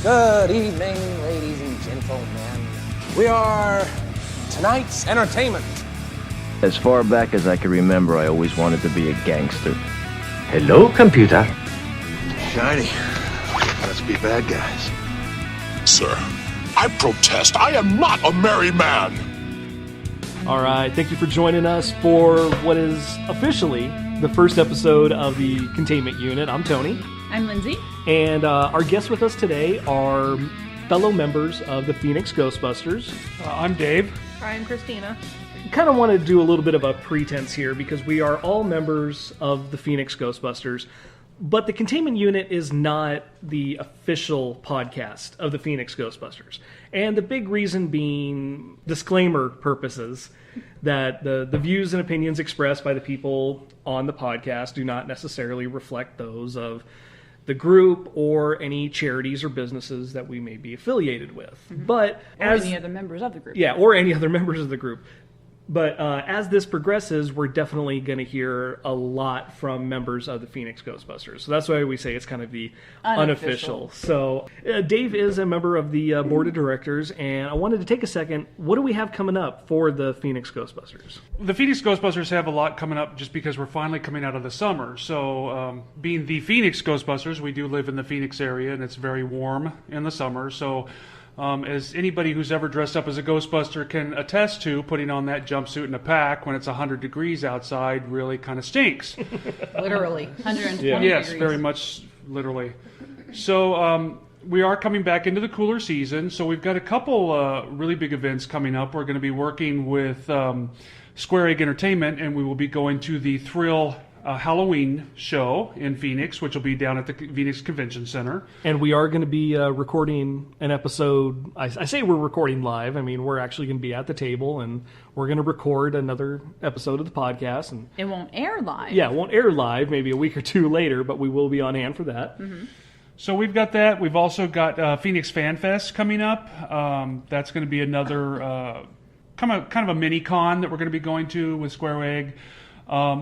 Good evening, ladies and gentlemen. We are tonight's entertainment. As far back as I can remember, I always wanted to be a gangster. Hello, computer. Shiny. Let's be bad guys. Sir, I protest. I am not a merry man. All right, thank you for joining us for what is officially the first episode of the Containment Unit. I'm Tony. I'm Lindsey. And our guests with us today are fellow members of the Phoenix Ghostbusters. I'm Dave. I'm Christina. Kind of want to do a little bit of a pretense here because we are all members of the Phoenix Ghostbusters, but the Containment Unit is not the official podcast of the Phoenix Ghostbusters. And the big reason being disclaimer purposes, that the views and opinions expressed by the people on the podcast do not necessarily reflect those of the group or any charities or businesses that we may be affiliated with. Mm-hmm. But or any other members of the group. Yeah, or any other members of the group. But as this progresses, we're definitely going to hear a lot from members of the Phoenix Ghostbusters. So that's why we say it's kind of the unofficial. So Dave is a member of the board of directors, and I wanted to take a second. What do we have coming up for the Phoenix Ghostbusters? The Phoenix Ghostbusters have a lot coming up just because we're finally coming out of the summer. So being the Phoenix Ghostbusters, we do live in the Phoenix area, and it's very warm in the summer. So as anybody who's ever dressed up as a Ghostbuster can attest to, putting on that jumpsuit in a pack when it's 100 degrees outside really kind of stinks. Literally, 120 Yes, degrees. very much literally. So we are coming back into the cooler season, so we've got a couple really big events coming up. We're going to be working with Square Egg Entertainment, and we will be going to the Thrill Halloween show in Phoenix, which will be down at the Phoenix Convention Center. And we are going to be recording an episode. I say we're recording live. I mean, we're actually going to be at the table, and we're going to record another episode of the podcast. And it won't air live. Yeah, it won't air live, maybe a week or two later, but we will be on hand for that. Mm-hmm. So we've got that. We've also got Phoenix Fan Fest coming up. That's going to be another kind of a mini con that we're going to be going to with Square Egg.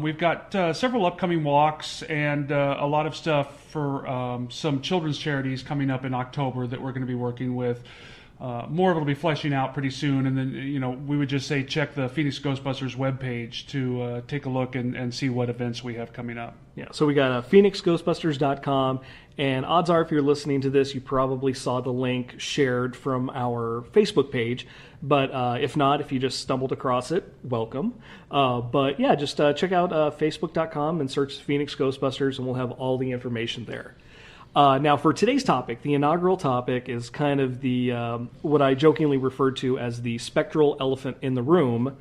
We've got several upcoming walks and a lot of stuff for some children's charities coming up in October that we're going to be working with. More of it will be fleshing out pretty soon, and then we would just say check the Phoenix Ghostbusters webpage to take a look and see what events we have coming up. Yeah, so we got phoenixghostbusters.com, and odds are if you're listening to this, you probably saw the link shared from our Facebook page. But if not, if you just stumbled across it, welcome. But yeah, just check out facebook.com and search Phoenix Ghostbusters, and we'll have all the information there. Now, for today's topic, the inaugural topic is kind of the what I jokingly referred to as the spectral elephant in the room,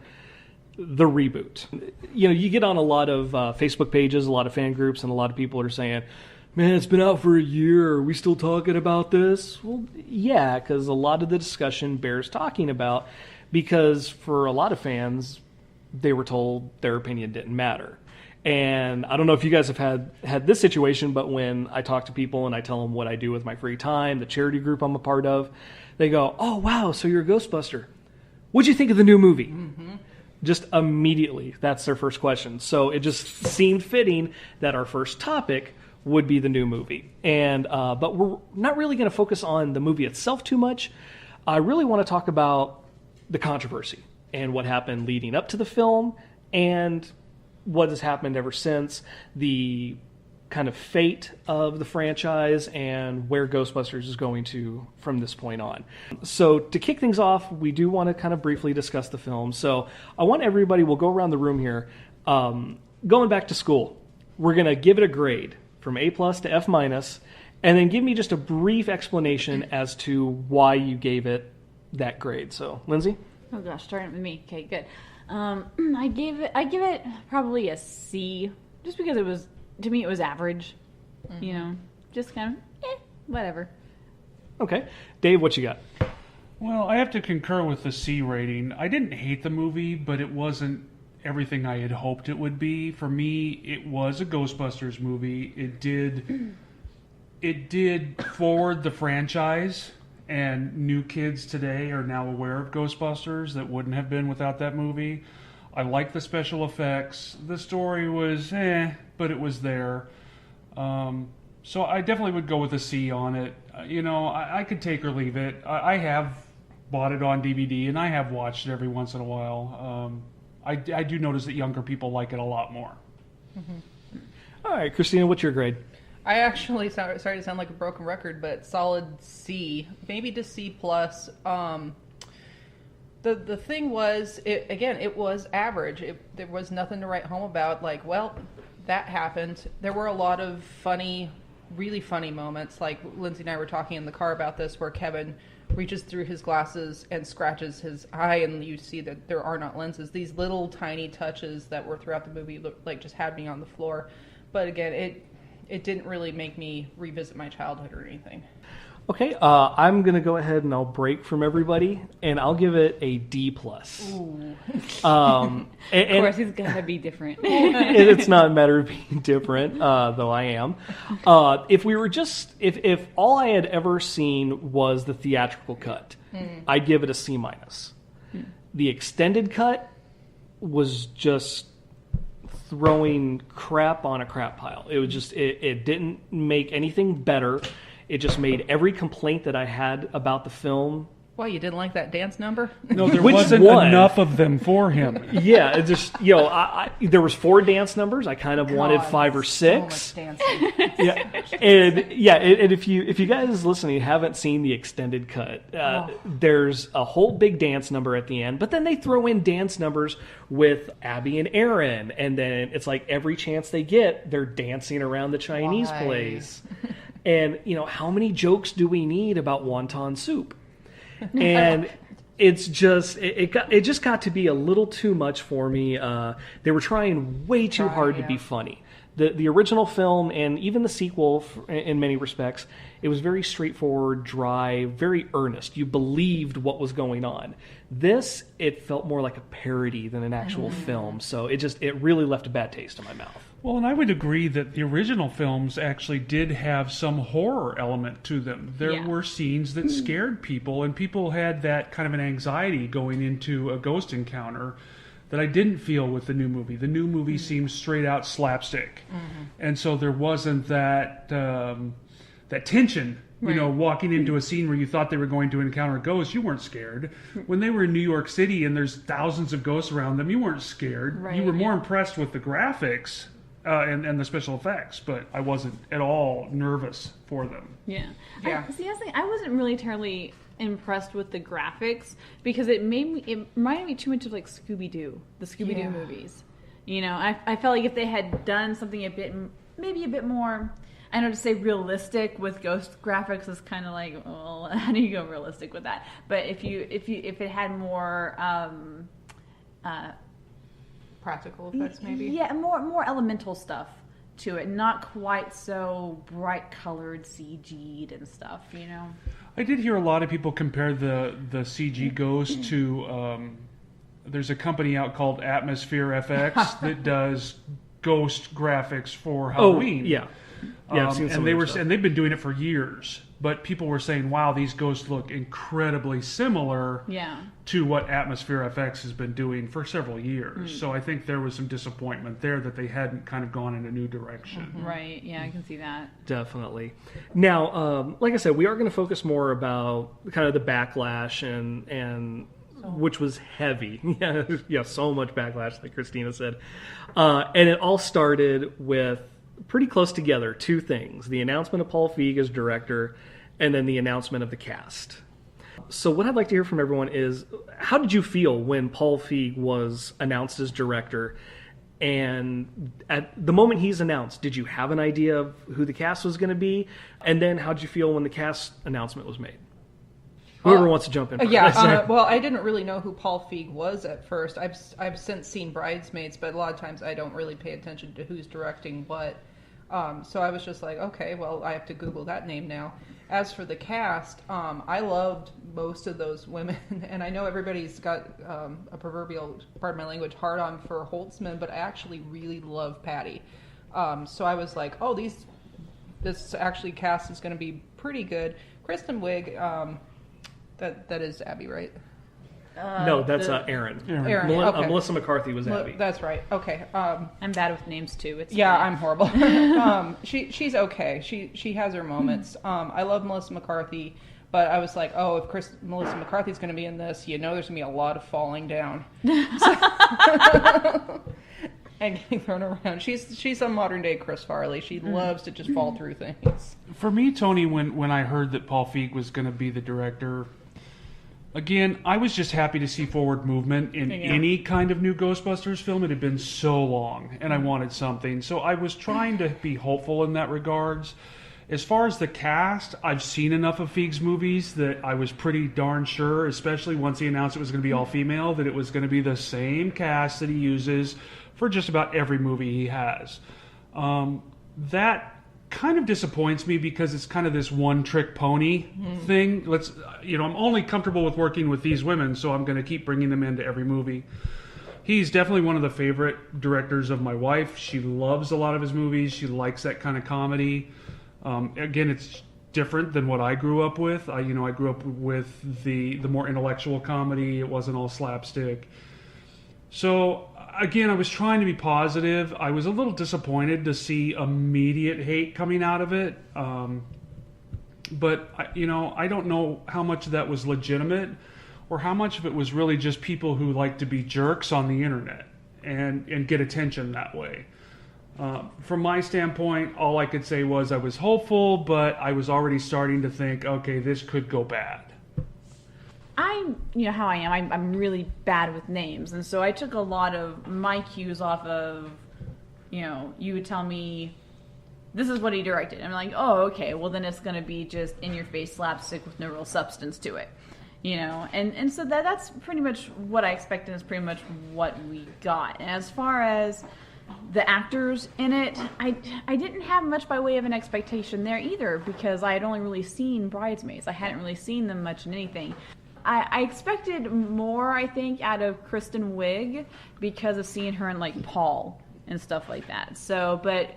the reboot. You get on a lot of Facebook pages, a lot of fan groups, and a lot of people are saying, man, it's been out for a year. Are we still talking about this? Well, yeah, because a lot of the discussion bears talking about, because for a lot of fans, they were told their opinion didn't matter. And I don't know if you guys have had this situation, but when I talk to people and I tell them what I do with my free time, the charity group I'm a part of, they go, oh, wow, so you're a Ghostbuster. What'd you think of the new movie? Mm-hmm. Just immediately, that's their first question. So it just seemed fitting that our first topic would be the new movie. And but we're not really going to focus on the movie itself too much. I really want to talk about the controversy and what happened leading up to the film and what has happened ever since, the kind of fate of the franchise and where Ghostbusters is going to from this point on. So to kick things off, we do want to kind of briefly discuss the film. So I want everybody, we'll go around the room here, going back to school. We're going to give it a grade from A+ to F-, and then give me just a brief explanation as to why you gave it that grade. So, Lindsey? Oh gosh, starting with me. Okay, good. I give it probably a C, just because it was, to me, it was average. Mm-hmm. Just kind of, whatever. Okay. Dave, what you got? Well, I have to concur with the C rating. I didn't hate the movie, but it wasn't everything I had hoped it would be. For me, it was a Ghostbusters movie. It did forward the franchise, and new kids today are now aware of Ghostbusters that wouldn't have been without that movie. I liked the special effects. The story was but it was there. So I definitely would go with a C on it. I could take or leave it. I have bought it on DVD, and I have watched it every once in a while. I do notice that younger people like it a lot more. All right, Christina, what's your grade? I actually, sorry to sound like a broken record, but solid C, maybe to C+. The thing was, it was average. There was nothing to write home about. Like, well, that happened. There were a lot of really funny moments. Like Lindsey and I were talking in the car about this, where Kevin reaches through his glasses and scratches his eye, and you see that there are not lenses. These little tiny touches that were throughout the movie like just had me on the floor. But again, it didn't really make me revisit my childhood or anything. Okay, I'm going to go ahead and I'll break from everybody, and I'll give it a D+. Ooh. Of course, it's got to be different. It's not a matter of being different, though I am. If all I had ever seen was the theatrical cut, I'd give it a C-. The extended cut was just throwing crap on a crap pile. It was just, it didn't make anything better. It just made every complaint that I had about the film. Why, you didn't like that dance number? No, there wasn't enough of them for him. Yeah, it just, there was 4 dance numbers. I kind of wanted 5 or 6. So much dancing. And if you guys listening haven't seen the extended cut, there's a whole big dance number at the end, but then they throw in dance numbers with Abby and Aaron, and then it's like every chance they get, they're dancing around the Chinese place. And, how many jokes do we need about wonton soup? And it's just, it just got to be a little too much for me. They were trying way too hard to be funny. The original film and even the sequel, in many respects, it was very straightforward, dry, very earnest. You believed what was going on. This, it felt more like a parody than an actual film. So it really left a bad taste in my mouth. Well, and I would agree that the original films actually did have some horror element to them. There were scenes that scared people, and people had that kind of an anxiety going into a ghost encounter that I didn't feel with the new movie. The new movie seems straight out slapstick. And so there wasn't that tension. Walking into a scene where you thought they were going to encounter a ghost, you weren't scared. When they were in New York City and there's thousands of ghosts around them, you weren't scared. You were more impressed with the graphics and the special effects, but I wasn't at all nervous for them. See, I wasn't really terribly impressed with the graphics because it reminded me too much of like Scooby-Doo, the Scooby-Doo movies. I felt like if they had done something maybe a bit more, I know to say realistic with ghost graphics is kind of like, well, how do you go realistic with that? But if it had more practical effects, maybe. Yeah, more elemental stuff to it, not quite so bright colored, CG'd and stuff. I did hear a lot of people compare the CG ghost to. There's a company out called Atmosphere FX that does ghost graphics for Halloween. I've seen some and they've been doing it for years. But people were saying, "Wow, these ghosts look incredibly similar to what Atmosphere FX has been doing for several years." So I think there was some disappointment there that they hadn't kind of gone in a new direction. Right? Yeah, I can see that. Definitely. Now, like I said, we are going to focus more about kind of the backlash and which was heavy. So much backlash, like Christina said, and it all started with, pretty close together, 2 things: the announcement of Paul Feig as director, and then the announcement of the cast. So what I'd like to hear from everyone is, how did you feel when Paul Feig was announced as director? And at the moment he's announced, did you have an idea of who the cast was going to be? And then how did you feel when the cast announcement was made? Whoever wants to jump in first. Well, I didn't really know who Paul Feig was at first. I've since seen Bridesmaids, but a lot of times I don't really pay attention to who's directing what. So I was just like, okay, well, I have to Google that name now. As for the cast, I loved most of those women, and I know everybody's got a proverbial, pardon my language, hard-on for Holtzman, but I actually really love Patty. So I was like, oh, this actually cast is going to be pretty good. Kristen Wiig, that is Abby, right? No, that's Aaron. Aaron. Okay. Melissa McCarthy was Abby. That's right. Okay. I'm bad with names too. It's Yeah, fine. I'm horrible. She's okay. She has her moments. I love Melissa McCarthy, but I was like, oh, if Melissa McCarthy's going to be in this, there's going to be a lot of falling down and getting thrown around. She's a modern day Chris Farley. She loves to just fall through things. For me, Tony, when I heard that Paul Feig was going to be the director, again, I was just happy to see forward movement in any kind of new Ghostbusters film. It had been so long, and I wanted something. So I was trying to be hopeful in that regards. As far as the cast, I've seen enough of Feig's movies that I was pretty darn sure, especially once he announced it was going to be all female, that it was going to be the same cast that he uses for just about every movie he has. That kind of disappoints me because it's kind of this one-trick pony thing. I'm only comfortable with working with these women, so I'm going to keep bringing them into every movie. He's definitely one of the favorite directors of my wife. She loves a lot of his movies. She likes that kind of comedy. Again, it's different than what I grew up with. I grew up with the more intellectual comedy. It wasn't all slapstick. So again, I was trying to be positive. I was a little disappointed to see immediate hate coming out of it. But I don't know how much of that was legitimate or how much of it was really just people who like to be jerks on the internet and get attention that way. From my standpoint, all I could say was I was hopeful, but I was already starting to think, okay, this could go bad. How I am. I'm really bad with names, and so I took a lot of my cues off of, you would tell me, this is what he directed. I'm like, oh, okay, well then it's going to be just in-your-face slapstick with no real substance to it, and so that's pretty much what I expected. Is pretty much what we got. And as far as the actors in it, I didn't have much by way of an expectation there either, because I had only really seen Bridesmaids. I hadn't really seen them much in anything. I expected more, I think, out of Kristen Wiig because of seeing her in like Paul and stuff like that. So, but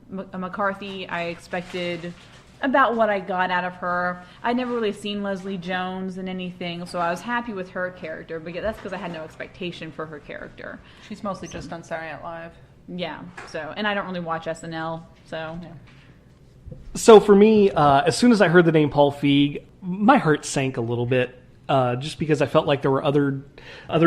McCarthy, I expected about what I got out of her. I'd never really seen Leslie Jones in anything, so I was happy with her character, but that's because I had no expectation for her character. She's mostly just on Saturday Night Live. Yeah, so, and I don't really watch SNL, so... Yeah. So for me, as soon as I heard the name Paul Feig, my heart sank a little bit, just because I felt like there were other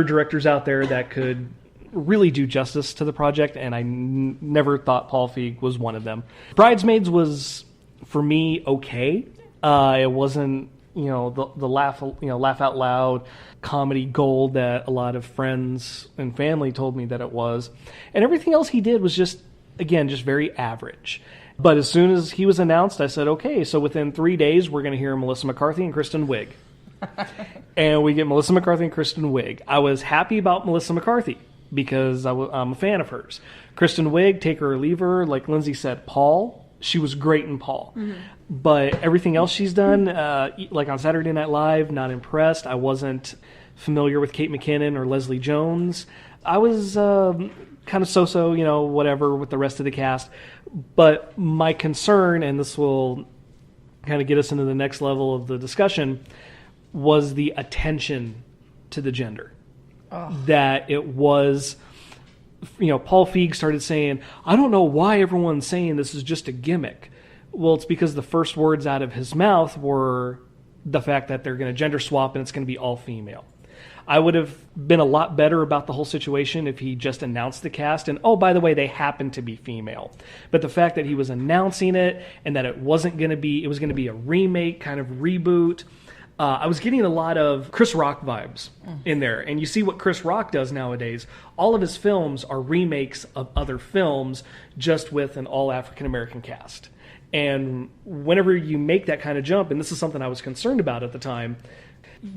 directors out there that could really do justice to the project, and I never thought Paul Feig was one of them. Bridesmaids was, for me, okay. It wasn't, the laugh out loud comedy gold that a lot of friends and family told me that it was, and everything else he did was just very average. But as soon as he was announced, I said, okay, so within 3 days, we're going to hear Melissa McCarthy and Kristen Wiig. And we get Melissa McCarthy and Kristen Wiig. I was happy about Melissa McCarthy because I'm a fan of hers. Kristen Wiig, take her or leave her, like Lindsey said, Paul, she was great in Paul. Mm-hmm. But everything else she's done, like on Saturday Night Live, not impressed. I wasn't familiar with Kate McKinnon or Leslie Jones. I was kind of so-so, whatever with the rest of the cast. But my concern, and this will kind of get us into the next level of the discussion, was the attention to the gender. Oh. That it was, Paul Feig started saying, I don't know why everyone's saying this is just a gimmick. Well, it's because the first words out of his mouth were the fact that they're going to gender swap and it's going to be all female. I would have been a lot better about the whole situation if he just announced the cast and, oh, by the way, they happen to be female. But the fact that he was announcing it and that it was going to be a remake, kind of reboot. I was getting a lot of Chris Rock vibes in there. And you see what Chris Rock does nowadays. All of his films are remakes of other films, just with an all African-American cast. And whenever you make that kind of jump, and this is something I was concerned about at the time,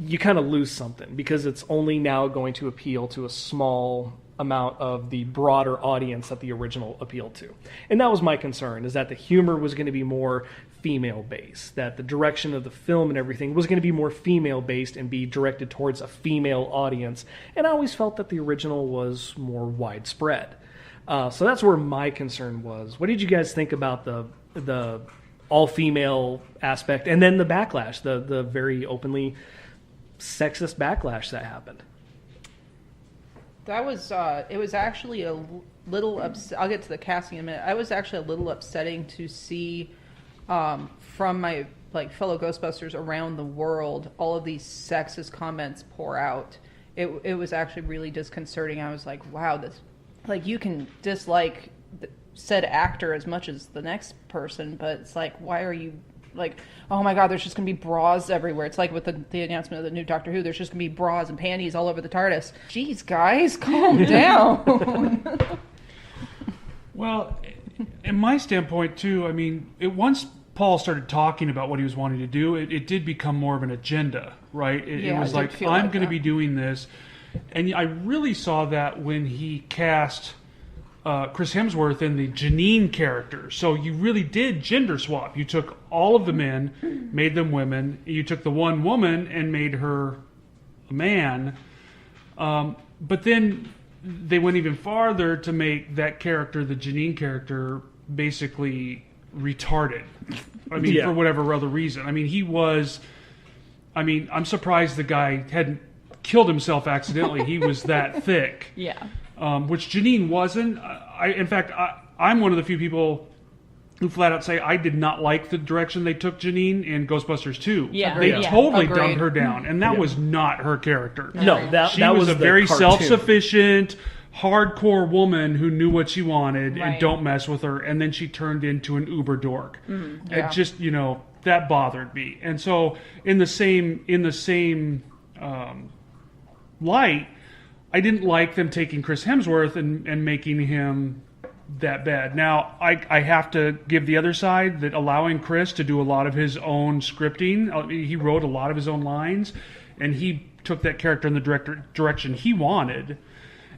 you kind of lose something because it's only now going to appeal to a small amount of the broader audience that the original appealed to. And that was my concern, is that the humor was going to be more female-based, that the direction of the film and everything was going to be more female-based and be directed towards a female audience. And I always felt that the original was more widespread. So that's where my concern was. What did you guys think about the all-female aspect and then the backlash, the very openly sexist backlash that happened. That was, it was actually a little I'll get to the casting in a minute. I was actually a little upsetting to see from my fellow Ghostbusters around the world, all of these sexist comments pour out. It was actually really disconcerting. I was like, wow, this, you can dislike said actor as much as the next person, but it's like, why are you oh my god, there's just gonna be bras everywhere. It's like with the announcement of the new Doctor Who, there's just gonna be bras and panties all over the TARDIS. Jeez, guys, calm down. Well, in my standpoint too, I mean, once Paul started talking about what he was wanting to do, it did become more of an agenda, right? It was like, I'm going to be doing this. And I really saw that when he cast Chris Hemsworth in the Janine character. So you really did gender swap. You took all of the men, made them women. You took the one woman and made her a man. But then they went even farther to make that character, the Janine character, basically retarded. I mean, for whatever other reason. I mean, I'm surprised the guy hadn't killed himself accidentally. He was that thick. Yeah. Which Janine wasn't. In fact, I'm one of the few people who flat out say I did not like the direction they took Janine in Ghostbusters 2. Yeah. They totally Agreed. dumbed her down, and that was not her character. No, She was a very self-sufficient, hardcore woman who knew what she wanted and don't mess with her, and then she turned into an uber dork. Mm-hmm. It just, that bothered me. And so in the same light, I didn't like them taking Chris Hemsworth and making him that bad. Now, I have to give the other side that allowing Chris to do a lot of his own scripting, he wrote a lot of his own lines, and he took that character in the direction he wanted.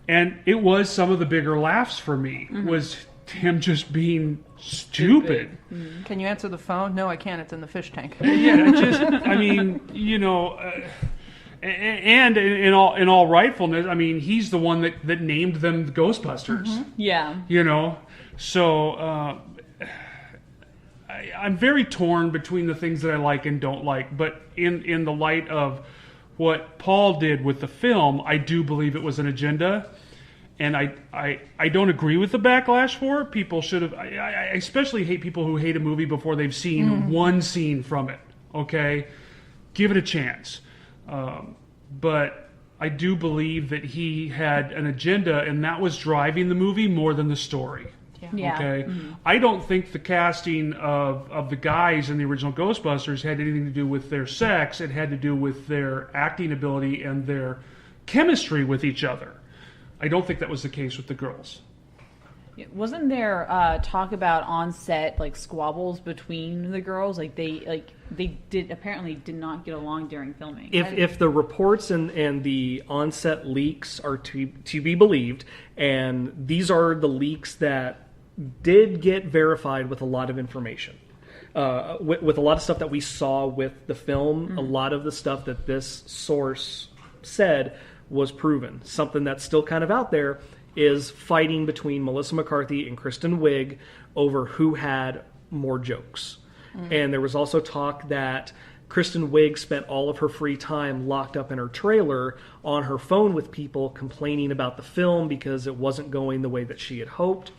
And it was some of the bigger laughs for me, was him just being stupid. Mm-hmm. Can you answer the phone? No, I can't. It's in the fish tank. And in all rightfulness, I mean, he's the one that named them the Ghostbusters. Mm-hmm. Yeah. So I'm very torn between the things that I like and don't like. But in the light of what Paul did with the film, I do believe it was an agenda. And I don't agree with the backlash for it. People should have... I especially hate people who hate a movie before they've seen one scene from it. Okay? Give it a chance. But I do believe that he had an agenda, and that was driving the movie more than the story. Yeah. Okay? Mm-hmm. I don't think the casting of the guys in the original Ghostbusters had anything to do with their sex. It had to do with their acting ability and their chemistry with each other. I don't think that was the case with the girls. Wasn't there talk about on set squabbles between the girls? They apparently did not get along during filming. If the reports and the on-set leaks are to be believed, and these are the leaks that did get verified with a lot of information, with a lot of stuff that we saw with the film, a lot of the stuff that this source said was proven. Something that's still kind of out there is fighting between Melissa McCarthy and Kristen Wiig over who had more jokes. And there was also talk that Kristen Wiig spent all of her free time locked up in her trailer on her phone with people complaining about the film because it wasn't going the way that she had hoped.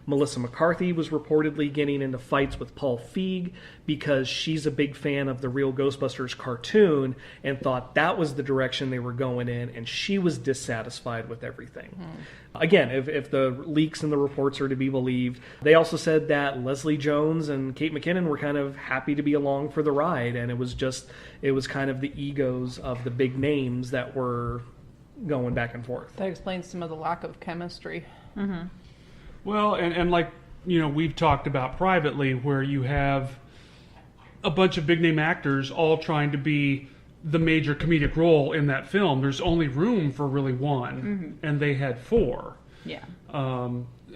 Melissa McCarthy was reportedly getting into fights with Paul Feig because she's a big fan of the Real Ghostbusters cartoon and thought that was the direction they were going in, and she was dissatisfied with everything. Again, if the leaks and the reports are to be believed, they also said that Leslie Jones and Kate McKinnon were kind of happy to be along for the ride, and it was kind of the egos of the big names that were going back and forth. That explains some of the lack of chemistry. Mm-hmm. Well, and we've talked about privately, where you have a bunch of big name actors all trying to be the major comedic role in that film. There's only room for really one, and they had four. Yeah.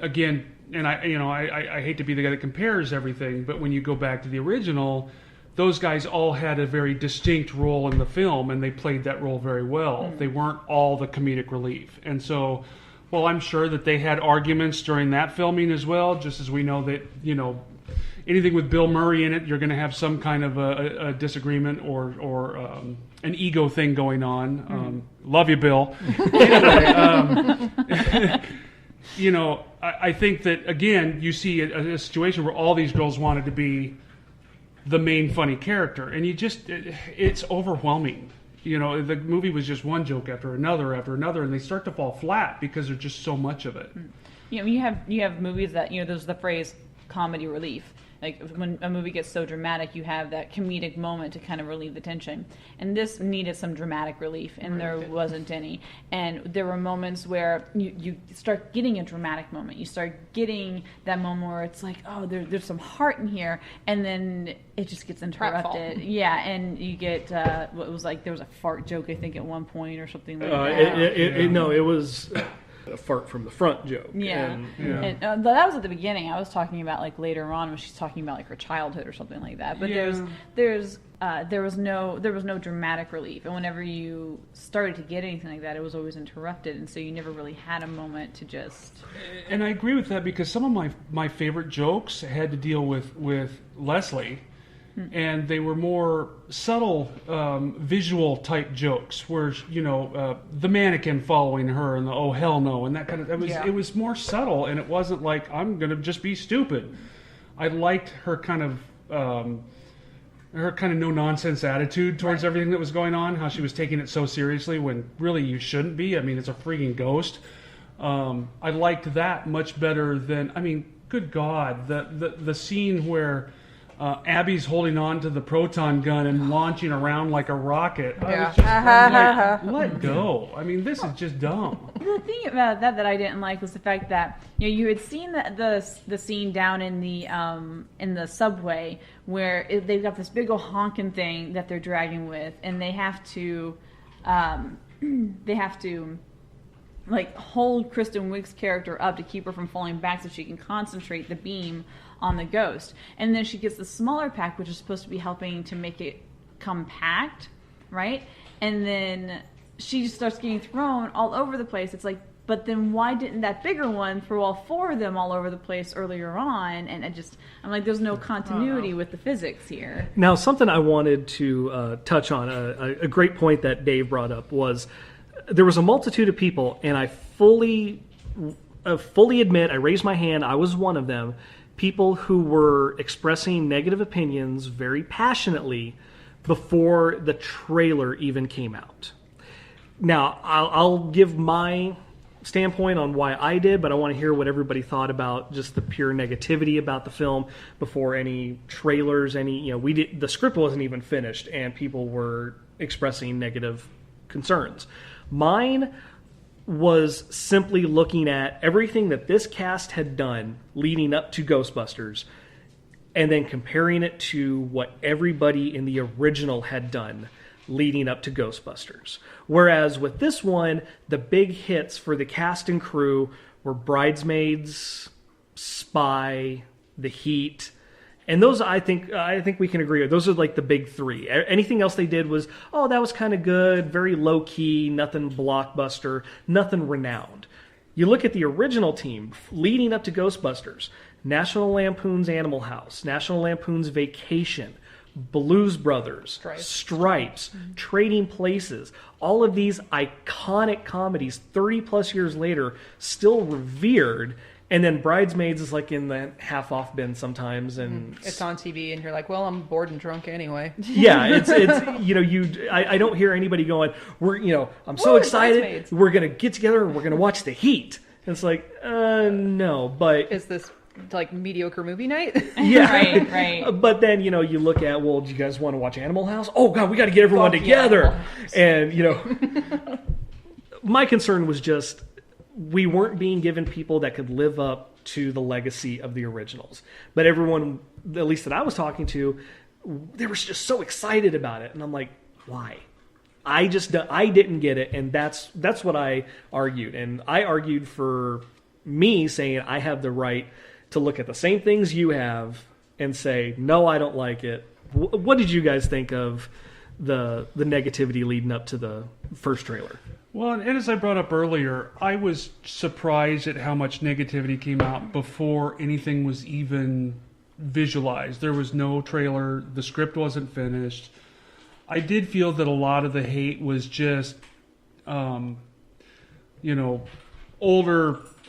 Again, and I hate to be the guy that compares everything, but when you go back to the original, those guys all had a very distinct role in the film, and they played that role very well. They weren't all the comedic relief, and so. Well, I'm sure that they had arguments during that filming as well, just as we know that, anything with Bill Murray in it, you're going to have some kind of a disagreement or an ego thing going on. Love you, Bill. Anyway, I think that, again, you see a situation where all these girls wanted to be the main funny character, and it's overwhelming. The movie was just one joke after another, and they start to fall flat because there's just so much of it. You have movies that, there's the phrase comedy relief. Like when a movie gets so dramatic, you have that comedic moment to kind of relieve the tension. And this needed some dramatic relief, and there wasn't any. And there were moments where you start getting a dramatic moment. You start getting that moment where it's like, oh, there's some heart in here, and then it just gets interrupted. Yeah, and you get what was like there was a fart joke, I think, at one point or something like that. No, it was a fart from the front joke. And that was at the beginning. I was talking about like later on when she's talking about like her childhood or something like that. But there was no dramatic relief, and whenever you started to get anything like that, it was always interrupted, and so you never really had a moment to just. And I agree with that because some of my favorite jokes had to deal with Leslie. And they were more subtle, visual type jokes, where the mannequin following her and the oh hell no and that kind of. It was more subtle, and it wasn't like I'm gonna just be stupid. I liked her kind of no nonsense attitude towards everything that was going on. How she was taking it so seriously when really you shouldn't be. I mean, it's a freaking ghost. I liked that much better than. I mean, good God, the scene where. Abby's holding on to the proton gun and launching around like a rocket. I was just let go. I mean, this is just dumb. The thing about that I didn't like was the fact that you had seen the scene down in the subway where they've got this big old honking thing that they're dragging with, and they have to like hold Kristen Wiig's character up to keep her from falling back so she can concentrate the beam on the ghost. And then she gets the smaller pack, which is supposed to be helping to make it compact, right? And then she just starts getting thrown all over the place. It's like, but then why didn't that bigger one throw all four of them all over the place earlier on? And I'm like, there's no continuity with the physics here. Now, something I wanted to touch on, a great point that Dave brought up was there was a multitude of people, and I fully admit, I raised my hand, I was one of them, people who were expressing negative opinions very passionately before the trailer even came out. Now, I'll give my standpoint on why I did, but I want to hear what everybody thought about just the pure negativity about the film before any trailers, the script wasn't even finished, and people were expressing negative concerns. Mine was simply looking at everything that this cast had done leading up to Ghostbusters and then comparing it to what everybody in the original had done leading up to Ghostbusters. Whereas with this one, the big hits for the cast and crew were Bridesmaids, Spy, The Heat, and those I think we can agree with. Those are like the big three. Anything else they did was, that was kind of good, very low key, nothing blockbuster, nothing renowned. You look at the original team leading up to Ghostbusters, National Lampoon's Animal House, National Lampoon's Vacation, Blues Brothers, Stripes, Trading Places, all of these iconic comedies 30 plus years later still revered. And then Bridesmaids is like in the half-off bin sometimes, and it's on TV, and you're like, "Well, I'm bored and drunk anyway." Yeah, it's I don't hear anybody going, I'm so excited, we're gonna get together and we're gonna watch The Heat. And it's like, no, but is this like mediocre movie night? Yeah, right. But then you look at, well, do you guys want to watch Animal House? Oh God, we got to get everyone together, and my concern was just. We weren't being given people that could live up to the legacy of the originals. But everyone, at least that I was talking to, they were just so excited about it. And I'm like, why? I didn't get it. And that's what I argued. And I argued for me saying I have the right to look at the same things you have and say, no, I don't like it. What did you guys think of the negativity leading up to the first trailer? Well, and as I brought up earlier, I was surprised at how much negativity came out before anything was even visualized. There was no trailer. The script wasn't finished. I did feel that a lot of the hate was just, older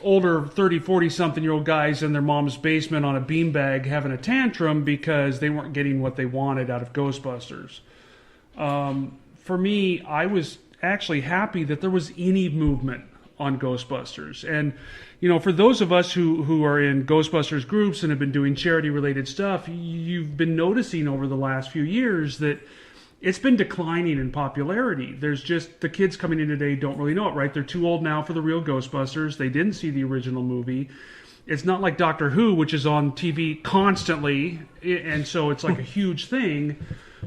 30, 40-something-year-old guys in their mom's basement on a beanbag having a tantrum because they weren't getting what they wanted out of Ghostbusters. For me, I was actually happy that there was any movement on Ghostbusters. And, for those of us who are in Ghostbusters groups and have been doing charity-related stuff, you've been noticing over the last few years that it's been declining in popularity. There's just, the kids coming in today don't really know it, right? They're too old now for the real Ghostbusters. They didn't see the original movie. It's not like Doctor Who, which is on TV constantly, and so it's like a huge thing.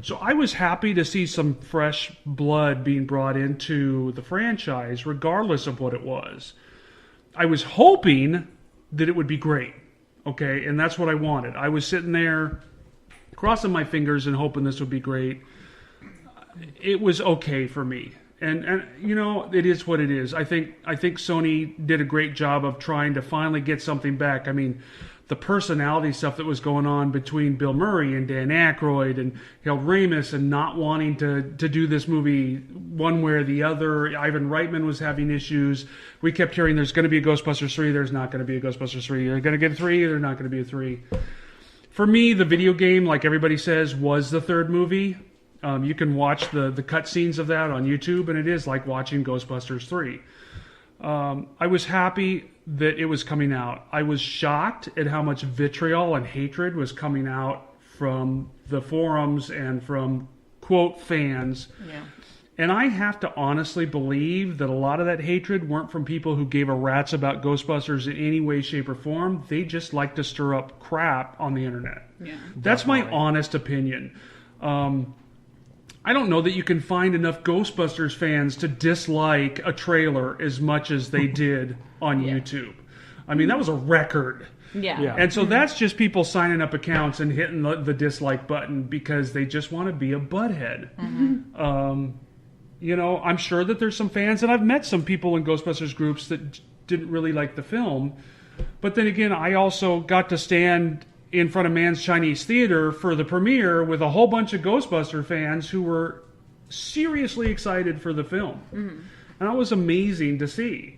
So I was happy to see some fresh blood being brought into the franchise, regardless of what it was. I was hoping that it would be great, okay? And that's what I wanted. I was sitting there crossing my fingers and hoping this would be great. It was okay for me. And it is what it is. I think Sony did a great job of trying to finally get something back. I mean, the personality stuff that was going on between Bill Murray and Dan Aykroyd and Harold Ramis and not wanting to do this movie one way or the other. Ivan Reitman was having issues. We kept hearing there's going to be a Ghostbusters 3, there's not going to be a Ghostbusters 3. They're going to get a 3, there's not going to be a 3. For me, the video game, like everybody says, was the third movie. You can watch the cutscenes of that on YouTube, and it is like watching Ghostbusters 3. I was happy that it was coming out. I was shocked at how much vitriol and hatred was coming out from the forums and from, quote, fans. Yeah. And I have to honestly believe that a lot of that hatred weren't from people who gave a rat's about Ghostbusters in any way, shape, or form. They just like to stir up crap on the internet. Yeah, that's my honest opinion. I don't know that you can find enough Ghostbusters fans to dislike a trailer as much as they did on YouTube. I mean, that was a record. Yeah. And so that's just people signing up accounts and hitting the dislike button because they just want to be a butthead. I'm sure that there's some fans, and I've met some people in Ghostbusters groups that didn't really like the film. But then again, I also got to stand in front of Mann's Chinese Theater for the premiere with a whole bunch of Ghostbuster fans who were seriously excited for the film. And that was amazing to see.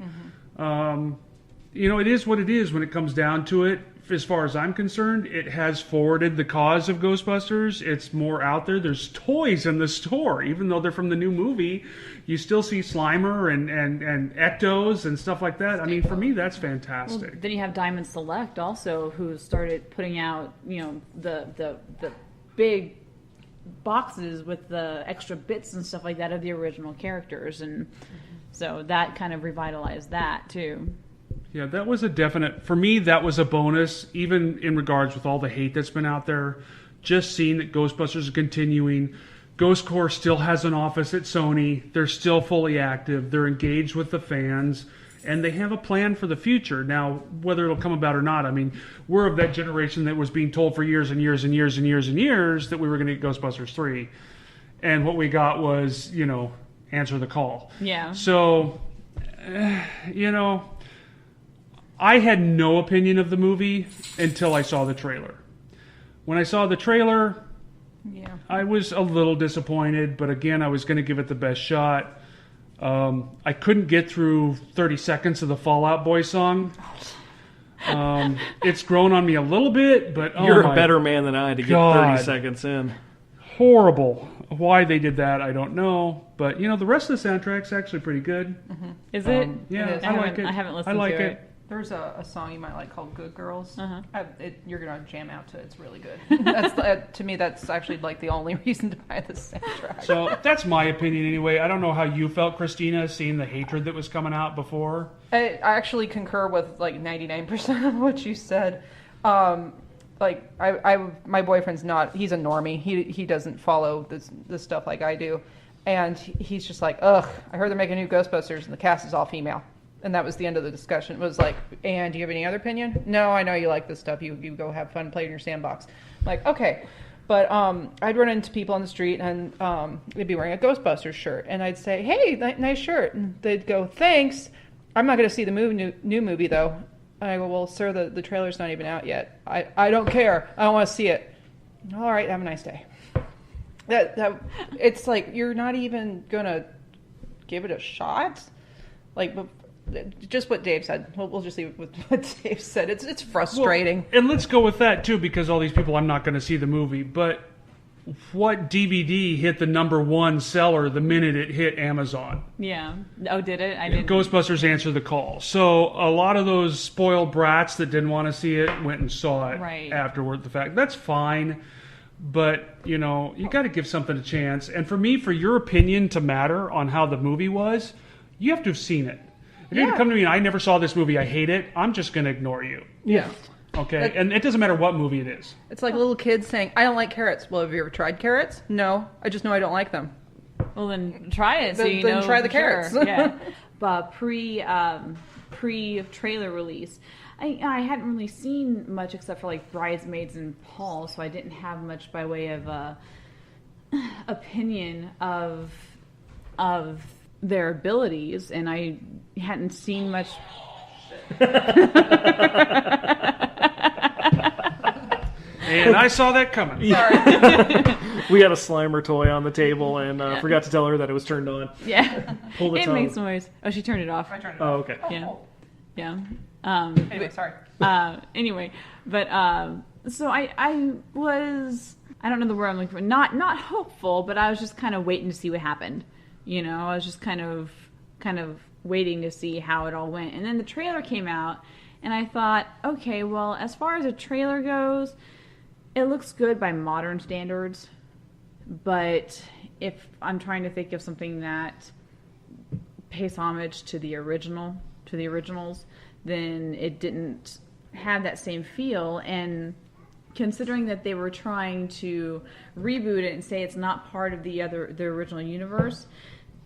It is what it is when it comes down to it. As far as I'm concerned, it has forwarded the cause of Ghostbusters. It's more out there. There's toys in the store. Even though they're from the new movie, you still see Slimer and Ectos and stuff like that. I mean, for me, that's fantastic. Well, then you have Diamond Select also, who started putting out, the big boxes with the extra bits and stuff like that of the original characters. And so that kind of revitalized that, too. Yeah, that was a definite, for me, that was a bonus, even in regards with all the hate that's been out there. Just seeing that Ghostbusters are continuing. Ghost Corps still has an office at Sony. They're still fully active. They're engaged with the fans. And they have a plan for the future. Now, whether it'll come about or not, I mean, we're of that generation that was being told for years and years and years and years and years that we were going to get Ghostbusters 3. And what we got was, answer the call. Yeah. So, I had no opinion of the movie until I saw the trailer. When I saw the trailer, I was a little disappointed, but again, I was going to give it the best shot. I couldn't get through 30 seconds of the Fall Out Boy song. It's grown on me a little bit, but you're a better man than I to get 30 seconds in. Horrible. Why they did that, I don't know. But, the rest of the soundtrack's actually pretty good. Is it? Yeah, I like it. I haven't listened to it. There's a song you might like called "Good Girls." You're gonna jam out to it. It's really good. That's to me, that's actually like the only reason to buy this soundtrack. So that's my opinion anyway. I don't know how you felt, Christina, seeing the hatred that was coming out before. I actually concur with like 99% of what you said. My boyfriend's he's a normie. He doesn't follow this stuff like I do, and he's just like, ugh. I heard they're making new Ghostbusters, and the cast is all female. And that was the end of the discussion. It was like, and do you have any other opinion? No, I know you like this stuff. You go have fun, play in your sandbox. I'm like, okay. But I'd run into people on the street, and they'd be wearing a Ghostbusters shirt. And I'd say, hey, nice shirt. And they'd go, thanks. I'm not going to see the new movie, though. I go, well, sir, the trailer's not even out yet. I don't care. I don't want to see it. All right, have a nice day. That it's like you're not even gonna give it a shot. Like, just what Dave said. We'll just leave it with what Dave said. It's frustrating. Well, and let's go with that too, because all these people, I'm not going to see the movie. But what DVD hit the #1 seller the minute it hit Amazon? Yeah. Oh, did it? I didn't. Ghostbusters Answer the Call. So a lot of those spoiled brats that didn't want to see it went and saw it afterward. The fact that's fine. But, you got to give something a chance. And for me, for your opinion to matter on how the movie was, you have to have seen it. If you're going to come to me and I never saw this movie, I hate it, I'm just going to ignore you. Yeah. Okay? And it doesn't matter what movie it is. It's like little kids saying, I don't like carrots. Well, have you ever tried carrots? No. I just know I don't like them. Well, then try it. Then try the carrots. Sure. Yeah. But pre-trailer release, I hadn't really seen much except for like Bridesmaids and Paul, so I didn't have much by way of opinion of their abilities, and I hadn't seen much. And I saw that coming. We had a Slimer toy on the table and forgot to tell her that it was turned on. Yeah. Pull the it tongue. makes noise. Oh, she turned it off. I turned it off. Oh, okay. Yeah. Yeah. Anyway, sorry. Anyway, but so I was, I don't know the word I'm looking for, not hopeful, but I was just kind of waiting to see what happened. I was just kind of waiting to see how it all went. And then the trailer came out, and I thought, okay, well, as far as a trailer goes, it looks good by modern standards. But if I'm trying to think of something that pays homage to the originals, then it didn't have that same feel. And considering that they were trying to reboot it and say it's not part of the original universe,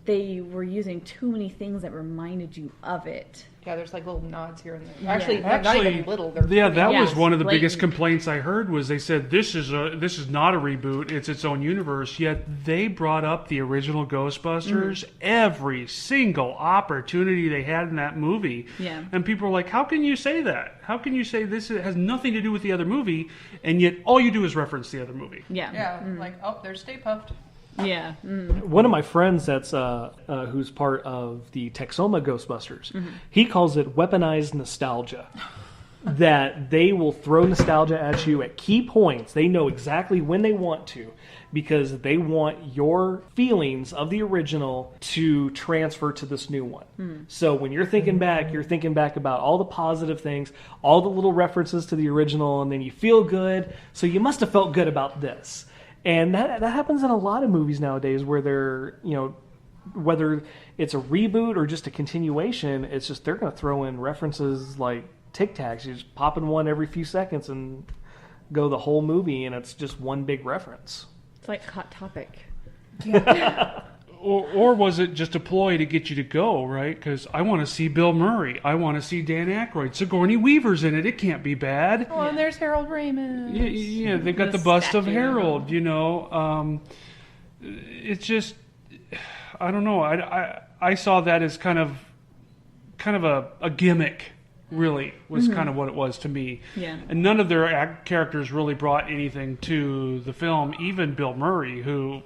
they were using too many things that reminded you of it. Yeah, there's like little nods here and there. Yeah. Actually, not even little. That was one of the biggest blatant. complaints I heard was they said this is not a reboot, it's its own universe. Yet they brought up the original Ghostbusters every single opportunity they had in that movie. Yeah. And people were like, "How can you say that? How can you say this has nothing to do with the other movie?" And yet all you do is reference the other movie. Yeah. Yeah, like, oh, there's Stay Puffed. Yeah. One of my friends that's who's part of the Texoma Ghostbusters, he calls it weaponized nostalgia. That they will throw nostalgia at you at key points. They know exactly when they want to, because they want your feelings of the original to transfer to this new one. So when you're thinking back about all the positive things, all the little references to the original, and then you feel good. So you must have felt good about this. And that happens in a lot of movies nowadays where they're, whether it's a reboot or just a continuation, it's just they're going to throw in references like Tic Tacs. You just pop in one every few seconds and go the whole movie, and it's just one big reference. It's like Hot Topic. Or was it just a ploy to get you to go, right? Because I want to see Bill Murray. I want to see Dan Aykroyd. Sigourney Weaver's in it. It can't be bad. Oh, and there's Harold Ramis. Yeah, they've got the bust of Harold, It's just, I don't know. I saw that as kind of a gimmick, really, was kind of what it was to me. Yeah. And none of their characters really brought anything to the film, even Bill Murray, who...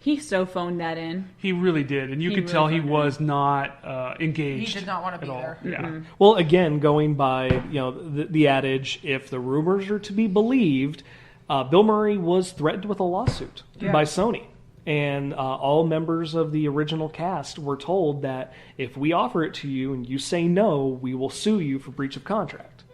He so phoned that in. He really did, and you could tell he was not engaged. He did not want to be all. there. Yeah. Well, again, going by the adage, if the rumors are to be believed, Bill Murray was threatened with a lawsuit by Sony, and all members of the original cast were told that if we offer it to you and you say no, we will sue you for breach of contract.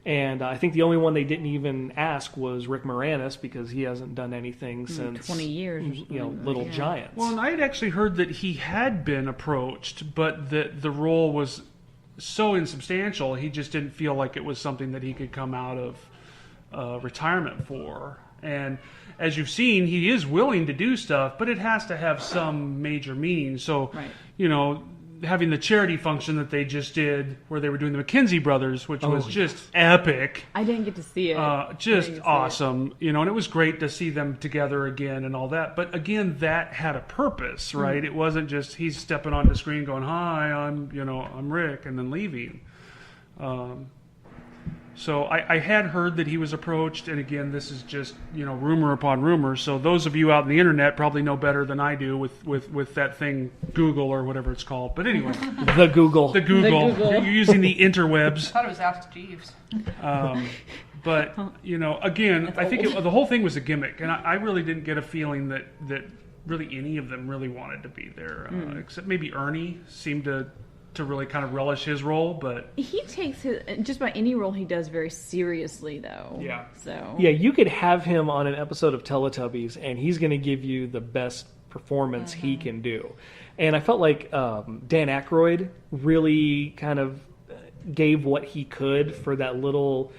And I think the only one they didn't even ask was Rick Moranis, because he hasn't done anything since 20 years. Little Giants. Well, and I had actually heard that he had been approached, but that the role was so insubstantial, he just didn't feel like it was something that he could come out of retirement for. And as you've seen, he is willing to do stuff, but it has to have some major meaning. So, having the charity function that they just did, where they were doing the McKenzie brothers, which was just epic. I didn't get to see it. Just awesome, and it was great to see them together again and all that. But again, that had a purpose, right? It wasn't just he's stepping onto the screen going, "Hi, I'm Rick," and then leaving. So I had heard that he was approached, and again, this is just rumor upon rumor. So those of you out in the internet probably know better than I do with that thing Google or whatever it's called. But anyway, the Google. You're using the interwebs. I thought it was Ask Jeeves. But again, I think the whole thing was a gimmick, and I really didn't get a feeling that really any of them really wanted to be there, except maybe Ernie seemed to really kind of relish his role, but he takes just about any role he does very seriously, though. Yeah. So yeah, you could have him on an episode of Teletubbies, and he's going to give you the best performance he can do. And I felt like Dan Aykroyd really kind of gave what he could for that little,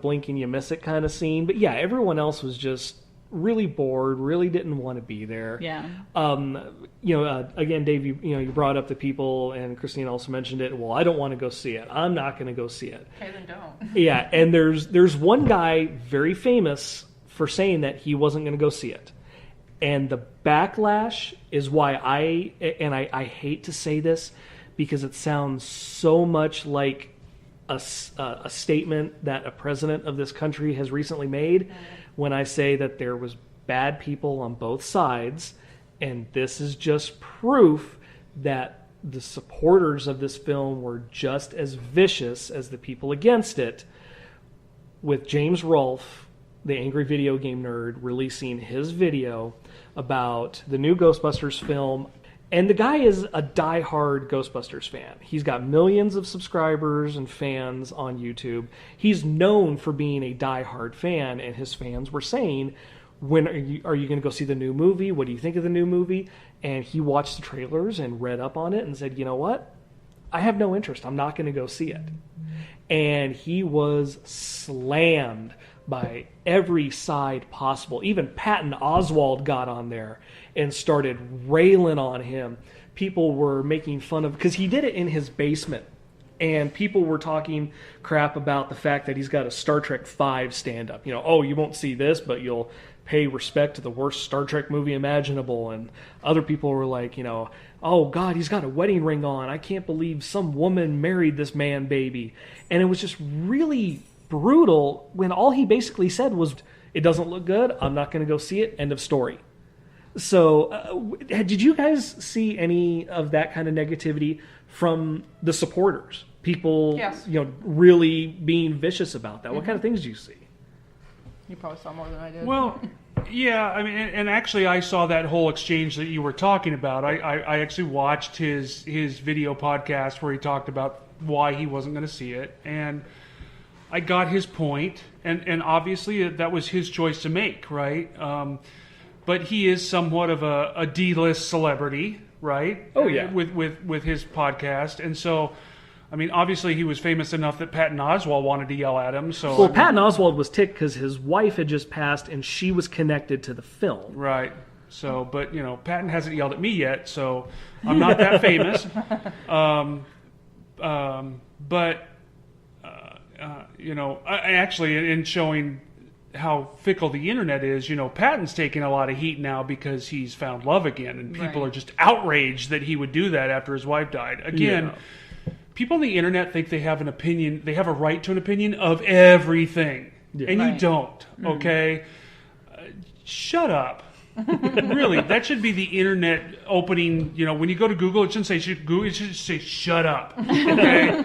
blink and you miss it kind of scene. But yeah, everyone else was just really bored, really didn't want to be there. Yeah. Again, Dave, you brought up the people, and Christina also mentioned it. Well, I don't want to go see it. I'm not going to go see it. Okay, then don't. Yeah, and there's one guy very famous for saying that he wasn't going to go see it. And the backlash is why I hate to say this because it sounds so much like a statement that a president of this country has recently made when I say that there was bad people on both sides, and this is just proof that the supporters of this film were just as vicious as the people against it, with James Rolfe, the angry video game nerd, releasing his video about the new Ghostbusters film. And the guy is a diehard Ghostbusters fan. He's got millions of subscribers and fans on YouTube. He's known for being a diehard fan, and his fans were saying, when are you going to go see the new movie? What do you think of the new movie? And he watched the trailers and read up on it and said, you know what? I have no interest. I'm not going to go see it. And he was slammed by every side possible. Even Patton Oswalt got on there and started railing on him. People were making fun of, because he did it in his basement, and people were talking crap about the fact that he's got a Star Trek V stand-up. You won't see this, but you'll pay respect to the worst Star Trek movie imaginable. And other people were like, oh God, he's got a wedding ring on. I can't believe some woman married this man baby. And it was just really brutal when all he said was, it doesn't look good, I'm not going to go see it, end of story. So did you guys see any of that kind of negativity from the supporters? People, yes, really being vicious about that. What kind of things do you see? You probably saw more than I did. Well, yeah, I mean, and actually I saw that whole exchange that you were talking about. I actually watched his video podcast where he talked about why he wasn't going to see it, and I got his point, and obviously that was his choice to make, right? But he is somewhat of a D-list celebrity, right? Oh, yeah. With his podcast, and so, I mean, obviously he was famous enough that Patton Oswalt wanted to yell at him. So, well, Patton Oswalt was ticked because his wife had just passed, and she was connected to the film. Right. So, but Patton hasn't yelled at me yet, so I'm not that famous. But. I actually, in showing how fickle the internet is, Patton's taking a lot of heat now because he's found love again, and people are just outraged that he would do that after his wife died. Again, people on the internet think they have an opinion, they have a right to an opinion of everything, and you don't, okay? Shut up. Really, that should be the internet opening, when you go to Google, it shouldn't say, it should say, shut up, okay?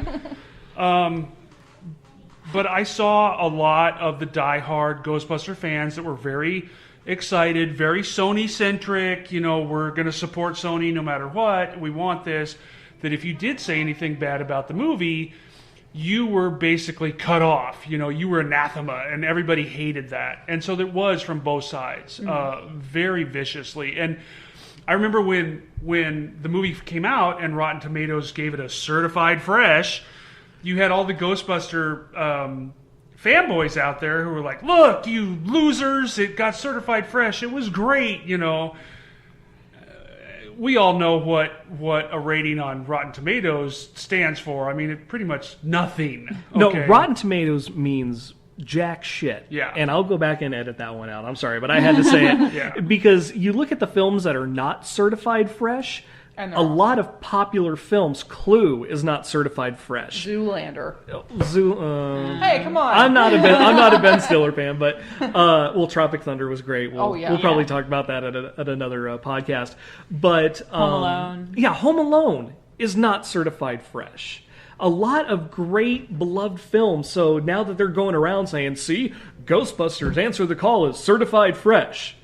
But I saw a lot of the diehard Ghostbuster fans that were very excited, very Sony-centric. We're going to support Sony no matter what. We want this. That if you did say anything bad about the movie, you were basically cut off. You were anathema, and everybody hated that. And so it was from both sides, very viciously. And I remember when the movie came out and Rotten Tomatoes gave it a certified fresh, you had all the Ghostbuster fanboys out there who were like, look, you losers, it got certified fresh. It was great, We all know what a rating on Rotten Tomatoes stands for. I mean, it pretty much nothing. Okay. No, Rotten Tomatoes means jack shit. Yeah. And I'll go back and edit that one out. I'm sorry, but I had to say it. Yeah. Because you look at the films that are not certified fresh, And a lot of popular films, Clue is not certified fresh. Zoolander. Hey, come on! I'm not a Ben Stiller fan, but Tropic Thunder was great. We'll probably talk about that at another podcast. But Home Alone. Yeah, Home Alone is not certified fresh. A lot of great beloved films. So now that they're going around saying, "See, Ghostbusters Answer the Call is certified fresh."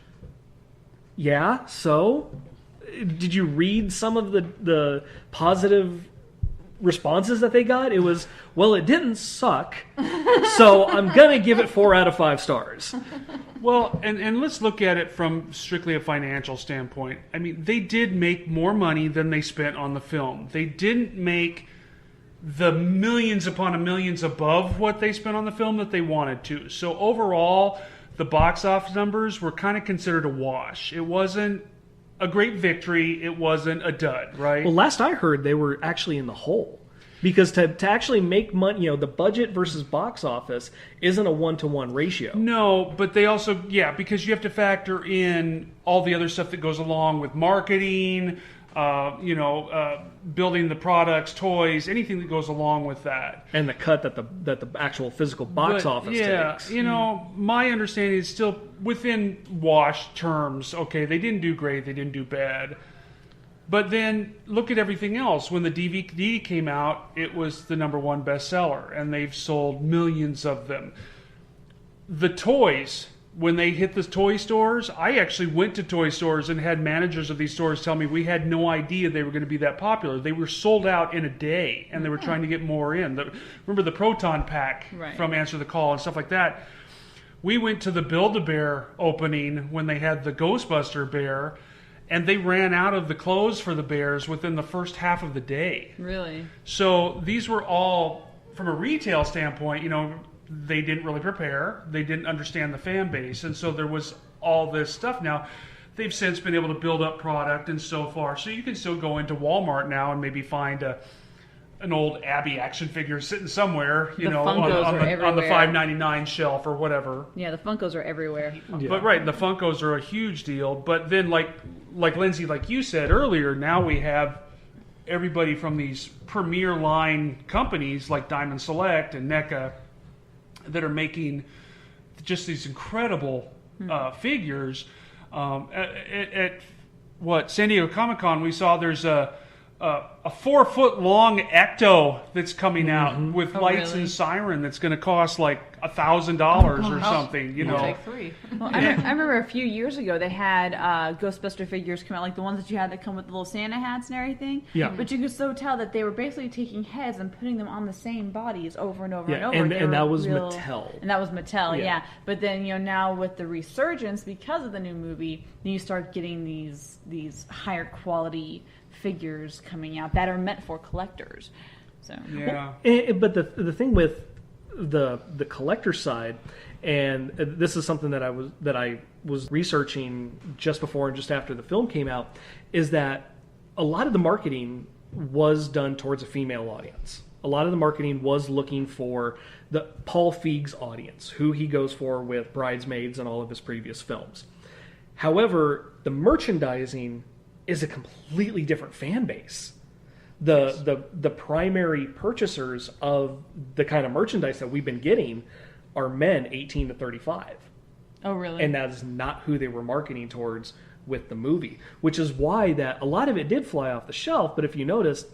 Yeah, so did you read some of the positive responses that they got? It was, well, it didn't suck, so I'm going to give it 4 out of 5 stars. Well, and let's look at it from strictly a financial standpoint. I mean, they did make more money than they spent on the film. They didn't make the millions upon millions above what they spent on the film that they wanted to. So overall, the box office numbers were kind of considered a wash. It wasn't a great victory. It wasn't a dud, right? Well, last I heard, they were actually in the hole. Because to actually make money, the budget versus box office isn't a 1-to-1 ratio. No, but they also, because you have to factor in all the other stuff that goes along with marketing, building the products, toys, anything that goes along with that. And the cut that the actual physical box office takes. My understanding is still within wash terms. Okay, they didn't do great, they didn't do bad. But then look at everything else. When the DVD came out, it was the #1 bestseller, and they've sold millions of them. The toys, when they hit the toy stores, I actually went to toy stores and had managers of these stores tell me we had no idea they were going to be that popular. They were sold out in a day, and they were trying to get more in. Remember the Proton Pack from Answer the Call and stuff like that? We went to the Build-A-Bear opening when they had the Ghostbuster bear, and they ran out of the clothes for the bears within the first half of the day. Really? So these were all, from a retail standpoint, they didn't really prepare. They didn't understand the fan base. And so there was all this stuff. Now, they've since been able to build up product and so far. So you can still go into Walmart now and maybe find an old Abby action figure sitting somewhere, on the $5.99 shelf or whatever. Yeah, the Funkos are everywhere. But the Funkos are a huge deal. But then, like Lindsey, like you said earlier, now we have everybody from these premier line companies like Diamond Select and NECA that are making just these incredible figures. At San Diego Comic-Con, we saw there's a 4-foot-long Ecto that's coming out with lights and siren that's going to cost like $1,000 or something. Take 3. Well, I remember a few years ago they had Ghostbuster figures come out, like the ones that you had that come with the little Santa hats and everything. Yeah. But you could so tell that they were basically taking heads and putting them on the same bodies over and over and over. And that was Mattel. And that was Mattel, yeah. But then now with the resurgence because of the new movie, then you start getting these higher quality figures coming out that are meant for collectors. So but the thing with the collector side, and this is something that I was researching just before and just after the film came out, is that a lot of the marketing was done towards a female audience. A lot of the marketing was looking for the Paul Feig's audience, who he goes for with Bridesmaids and all of his previous films. However, the merchandising is a completely different fan base. The primary purchasers of the kind of merchandise that we've been getting are men 18 to 35. Oh, really? And that is not who they were marketing towards with the movie, which is why that a lot of it did fly off the shelf. But if you noticed,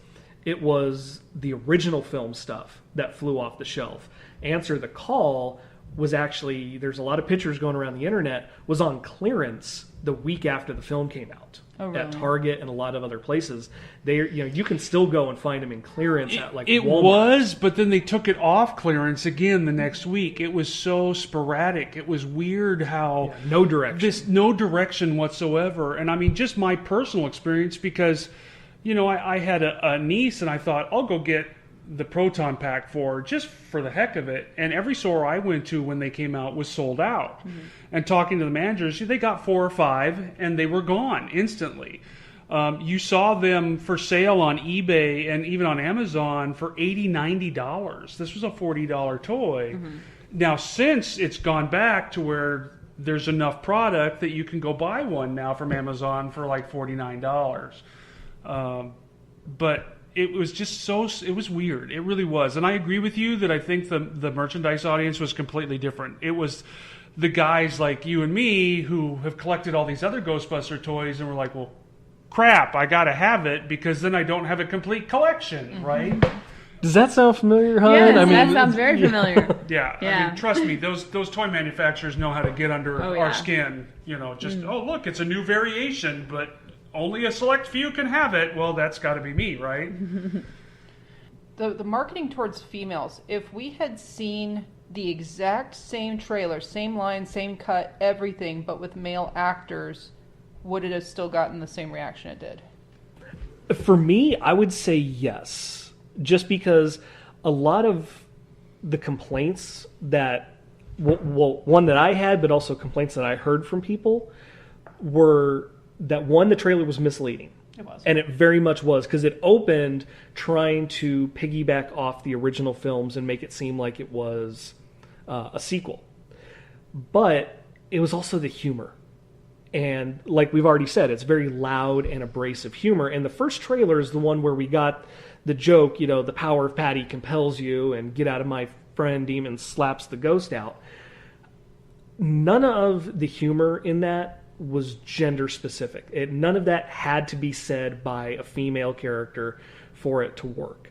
it was the original film stuff that flew off the shelf. Answer the Call was actually, there's a lot of pictures going around the internet, was on clearance the week after the film came out. Oh, really? At Target and a lot of other places. You can still go and find them in clearance at it Walmart. Was, but then they took it off clearance again the next week. It was so sporadic. It was weird how no direction. No direction whatsoever. And I mean, just my personal experience, because I had a niece and I thought I'll go get the Proton Pack just for the heck of it. And every store I went to when they came out was sold out. Mm-hmm. And talking to the managers, they got 4 or 5 and they were gone instantly. You saw them for sale on eBay and even on Amazon for $80, $90. This was a $40 toy. Mm-hmm. Now, since it's gone back to where there's enough product that you can go buy one now from Amazon for like $49. But it was just it was weird. It really was. And I agree with you that I think the merchandise audience was completely different. It was the guys like you and me who have collected all these other Ghostbuster toys and were like, well, crap, I gotta have it because then I don't have a complete collection, right? Does that sound familiar, hon? Yes, I mean, that sounds very familiar. Yeah, I mean, trust me, those toy manufacturers know how to get under our skin. You know, just oh look, it's a new variation, but only a select few can have it. Well, that's got to be me, right? The marketing towards females. If we had seen the exact same trailer, same line, same cut, everything, but with male actors, would it have still gotten the same reaction it did? For me, I would say yes. Just because a lot of the complaints that, well, one that I had, but also complaints that I heard from people, were that, one, the trailer was misleading. It was. And it very much was, because it opened trying to piggyback off the original films and make it seem like it was a sequel. But it was also the humor. And like we've already said, it's very loud and abrasive humor. And the first trailer is the one where we got the joke, you know, the power of Patty compels you, and get out of my friend, demon slaps the ghost out. None of the humor in that was gender specific. None of that had to be said by a female character for it to work.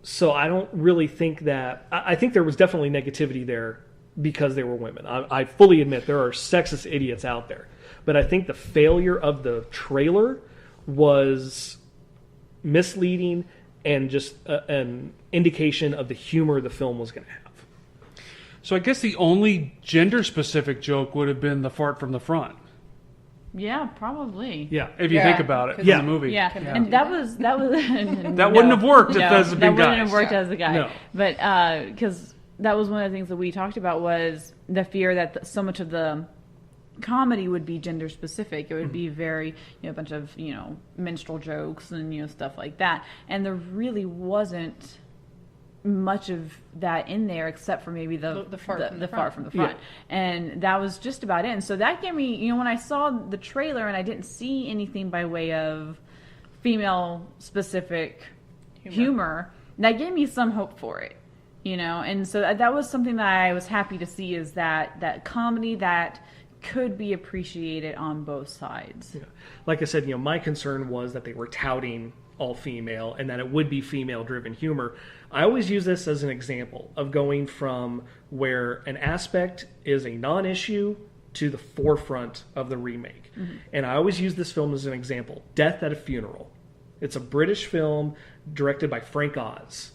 So I don't really think that... I think there was definitely negativity there because they were women. I fully admit there are sexist idiots out there. But I think the failure of the trailer was misleading and just an indication of the humor the film was going to have. So I guess the only gender-specific joke would have been the fart from the front. Yeah, probably. Yeah, if you think about it, in the movie. Yeah, and that was that wouldn't have worked if those had been guys. That wouldn't have worked as a guy. No. But because that was one of the things that we talked about, was the fear that so much of the comedy would be gender specific. It would be very, a bunch of, minstrel jokes and, stuff like that. And there really wasn't much of that in there, except for maybe the fart from the front. Yeah. And that was just about it. And so that gave me, when I saw the trailer and I didn't see anything by way of female specific humor, that gave me some hope for it. And so that was something that I was happy to see, is that comedy that could be appreciated on both sides. Yeah. Like I said, my concern was that they were touting all female and that it would be female driven humor. I always use this as an example of going from where an aspect is a non-issue to the forefront of the remake. Mm-hmm. And I always use this film as an example. Death at a Funeral. It's a British film directed by Frank Oz.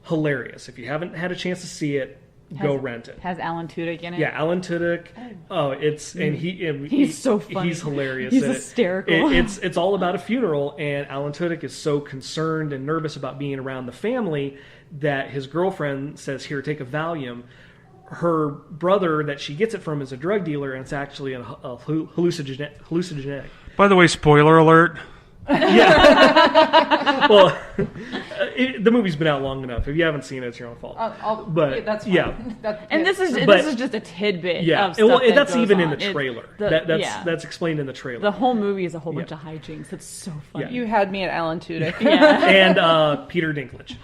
Hilarious. If you haven't had a chance to see it, go rent it. Has Alan Tudyk in it? Yeah, Alan Tudyk. Oh, he's so funny. He's hilarious. He's hysterical. It's all about a funeral, and Alan Tudyk is so concerned and nervous about being around the family that his girlfriend says, "Here, take a Valium." Her brother that she gets it from is a drug dealer, and it's actually a hallucinogenic. By the way, spoiler alert. Yeah. Well, the movie's been out long enough. If you haven't seen it, it's your own fault. But that's fine. Yeah. This is just a tidbit. Yeah. Of stuff well, that that's goes even on. in the trailer. That's explained in the trailer. The whole movie is a whole bunch of hijinks. It's so funny. Yeah. You had me at Alan Tudyk. And Peter Dinklage.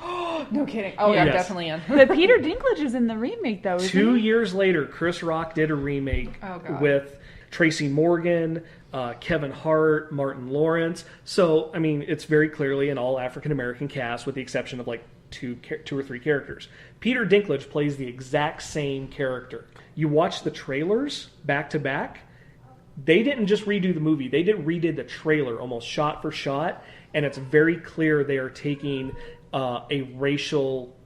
No kidding. Oh yeah, definitely in. But Peter Dinklage is in the remake though. 2 years later, Chris Rock did a remake with Tracy Morgan, Kevin Hart, Martin Lawrence. So, I mean, it's very clearly an all African-American cast with the exception of like two or three characters. Peter Dinklage plays the exact same character. You watch the trailers back to back, they didn't just redo the movie. They redid the trailer almost shot for shot, and it's very clear they are taking a racial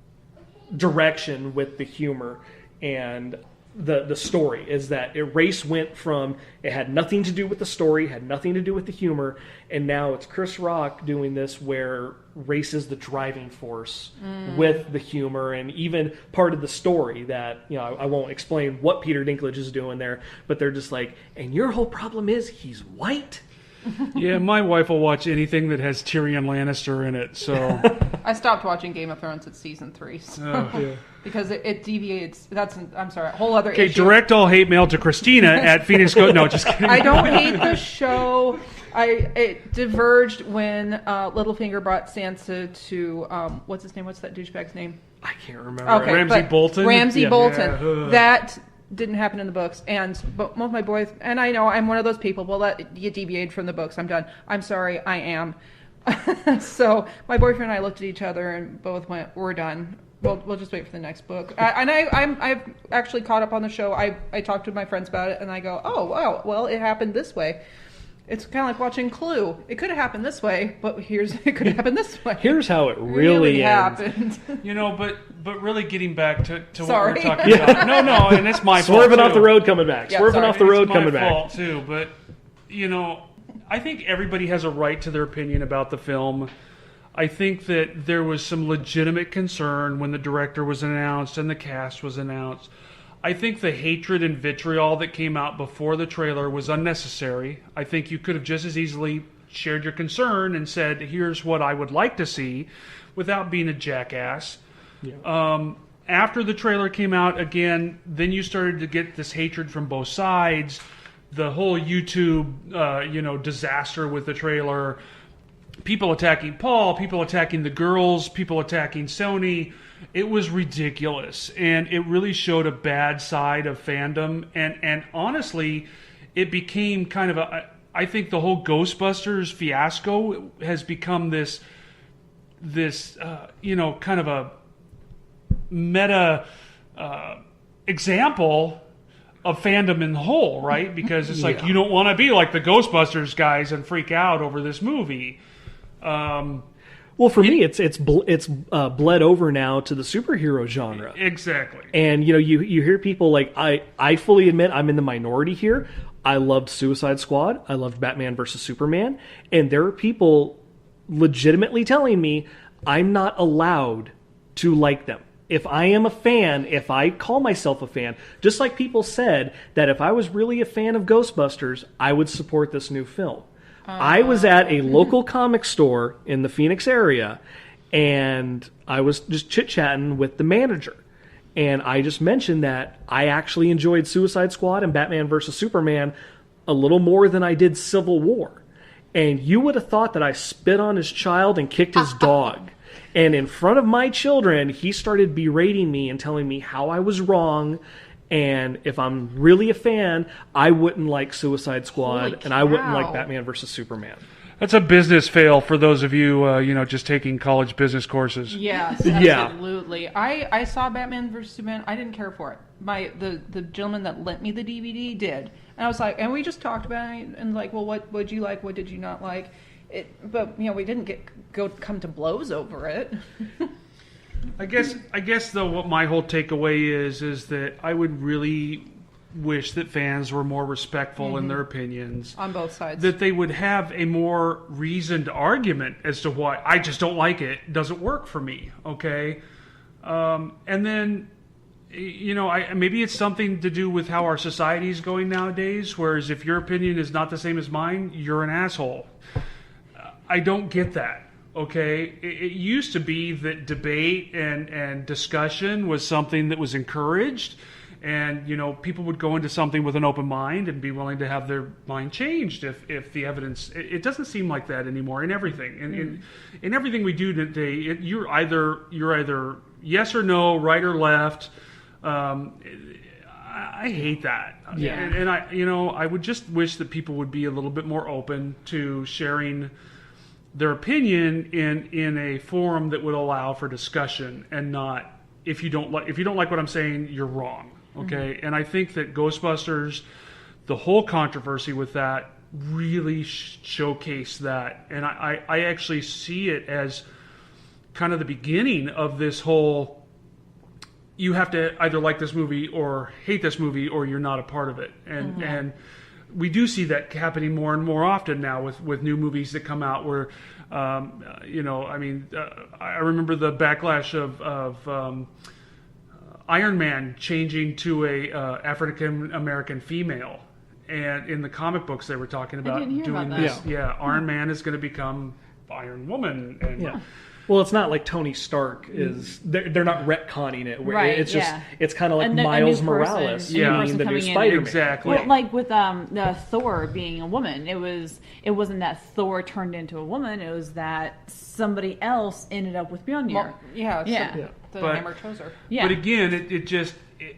direction with the humor. And the story is that race went from, it had nothing to do with the story, had nothing to do with the humor, and now it's Chris Rock doing this where race is the driving force with the humor, and even part of the story that, I won't explain what Peter Dinklage is doing there, but they're just like, and your whole problem is he's white? Yeah, my wife will watch anything that has Tyrion Lannister in it. So I stopped watching Game of Thrones at season 3 because it deviates. I'm sorry, a whole other okay, issue. direct all hate mail to Christina at Phoenix Go. No, just kidding. I don't hate the show. It diverged when Littlefinger brought Sansa to what's his name? What's that douchebag's name? I can't remember. Okay, Ramsay Bolton. Ramsay Bolton. Yeah. That didn't happen in the books, but most of my boys, and I know I'm one of those people. Well, you deviate from the books. I'm done. I'm sorry. I am. So my boyfriend and I looked at each other and both went, "We're done. We'll just wait for the next book." I've actually caught up on the show. I talked to my friends about it, and I go, "Oh wow, well it happened this way." It's kind of like watching Clue. It could have happened this way, but it could have happened this way. Here's how it really happened. But really getting back to what Sorry. we're talking about. No, and it's my fault. Swerving too. off the road, coming back. Yeah, Swerving sorry. off the road, It's coming my back. fault too, but I think everybody has a right to their opinion about the film. I think that there was some legitimate concern when the director was announced and the cast was announced. I think the hatred and vitriol that came out before the trailer was unnecessary. I think you could have just as easily shared your concern and said, here's what I would like to see, without being a jackass. Yeah. After the trailer came out, again, then you started to get this hatred from both sides. The whole YouTube, disaster with the trailer. People attacking Paul, people attacking the girls, people attacking Sony. It was ridiculous, and it really showed a bad side of fandom. And honestly, it became kind of I think the whole Ghostbusters fiasco has become this kind of a meta example of fandom in the whole, right? Because it's like you don't want to be like the Ghostbusters guys and freak out over this movie. Well, for me, it's bled over now to the superhero genre. Exactly. And you hear people like I fully admit I'm in the minority here. I loved Suicide Squad. I loved Batman versus Superman, and there are people legitimately telling me I'm not allowed to like them. If I am a fan, if I call myself a fan, just like people said that if I was really a fan of Ghostbusters, I would support this new film. I was at a local comic store in the Phoenix area, and I was just chit-chatting with the manager. And I just mentioned that I actually enjoyed Suicide Squad and Batman vs. Superman a little more than I did Civil War. And you would have thought that I spit on his child and kicked his dog. And in front of my children, he started berating me and telling me how I was wrong. And if I'm really a fan, I wouldn't like Suicide Squad and I wouldn't like Batman vs. Superman. That's a business fail for those of you, just taking college business courses. Yes, Yeah. absolutely. I saw Batman vs. Superman. I didn't care for it. The gentleman that lent me the DVD did, and I was like, and we just talked about it, and like, well, what did you like? What did you not like? But we didn't come to blows over it. I guess though, what my whole takeaway is that I would really wish that fans were more respectful in their opinions on both sides. That they would have a more reasoned argument as to why I just don't like it. It doesn't work for me. Okay, and then maybe it's something to do with how our society is going nowadays. Whereas if your opinion is not the same as mine, you're an asshole. I don't get that. Okay, it used to be that debate and discussion was something that was encouraged, and people would go into something with an open mind and be willing to have their mind changed if the evidence. It doesn't seem like that anymore in everything. In everything we do today, you're either yes or no, right or left. I hate that. Yeah. And I would just wish that people would be a little bit more open to sharing their opinion in a forum that would allow for discussion, and not if you don't like what I'm saying, you're wrong. Okay, and I think that Ghostbusters, the whole controversy with that, really showcased that, and I actually see it as kind of the beginning of this whole. You have to either like this movie or hate this movie, or you're not a part of it, and we do see that happening more and more often now with new movies that come out where, I remember the backlash of Iron Man changing to a African American female, And in the comic books, they were talking about didn't hear doing about this. that. Yeah, Iron Man is going to become Iron Woman. And Yeah. Well, it's not like Tony Stark is. They're not retconning it. Right, It's just. yeah. It's kind of like A new Miles person- Morales a new Yeah. person being the new coming in. Spider-Man. Exactly. Well, like with Thor being a woman, it wasn't that Thor turned into a woman. It was that somebody else ended up with Mjolnir. Well, yeah. Yeah. The But- hammer chose her. Yeah. But again,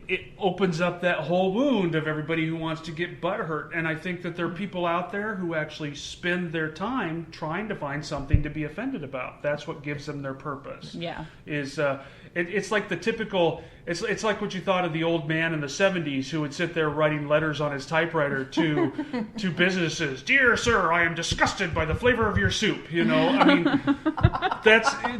it opens up that whole wound of everybody who wants to get butthurt. And I think that there are people out there who actually spend their time trying to find something to be offended about. That's what gives them their purpose. Yeah. It's like the typical. It's like what you thought of the old man in the 70s who would sit there writing letters on his typewriter to businesses. Dear sir, I am disgusted by the flavor of your soup. You know, I mean,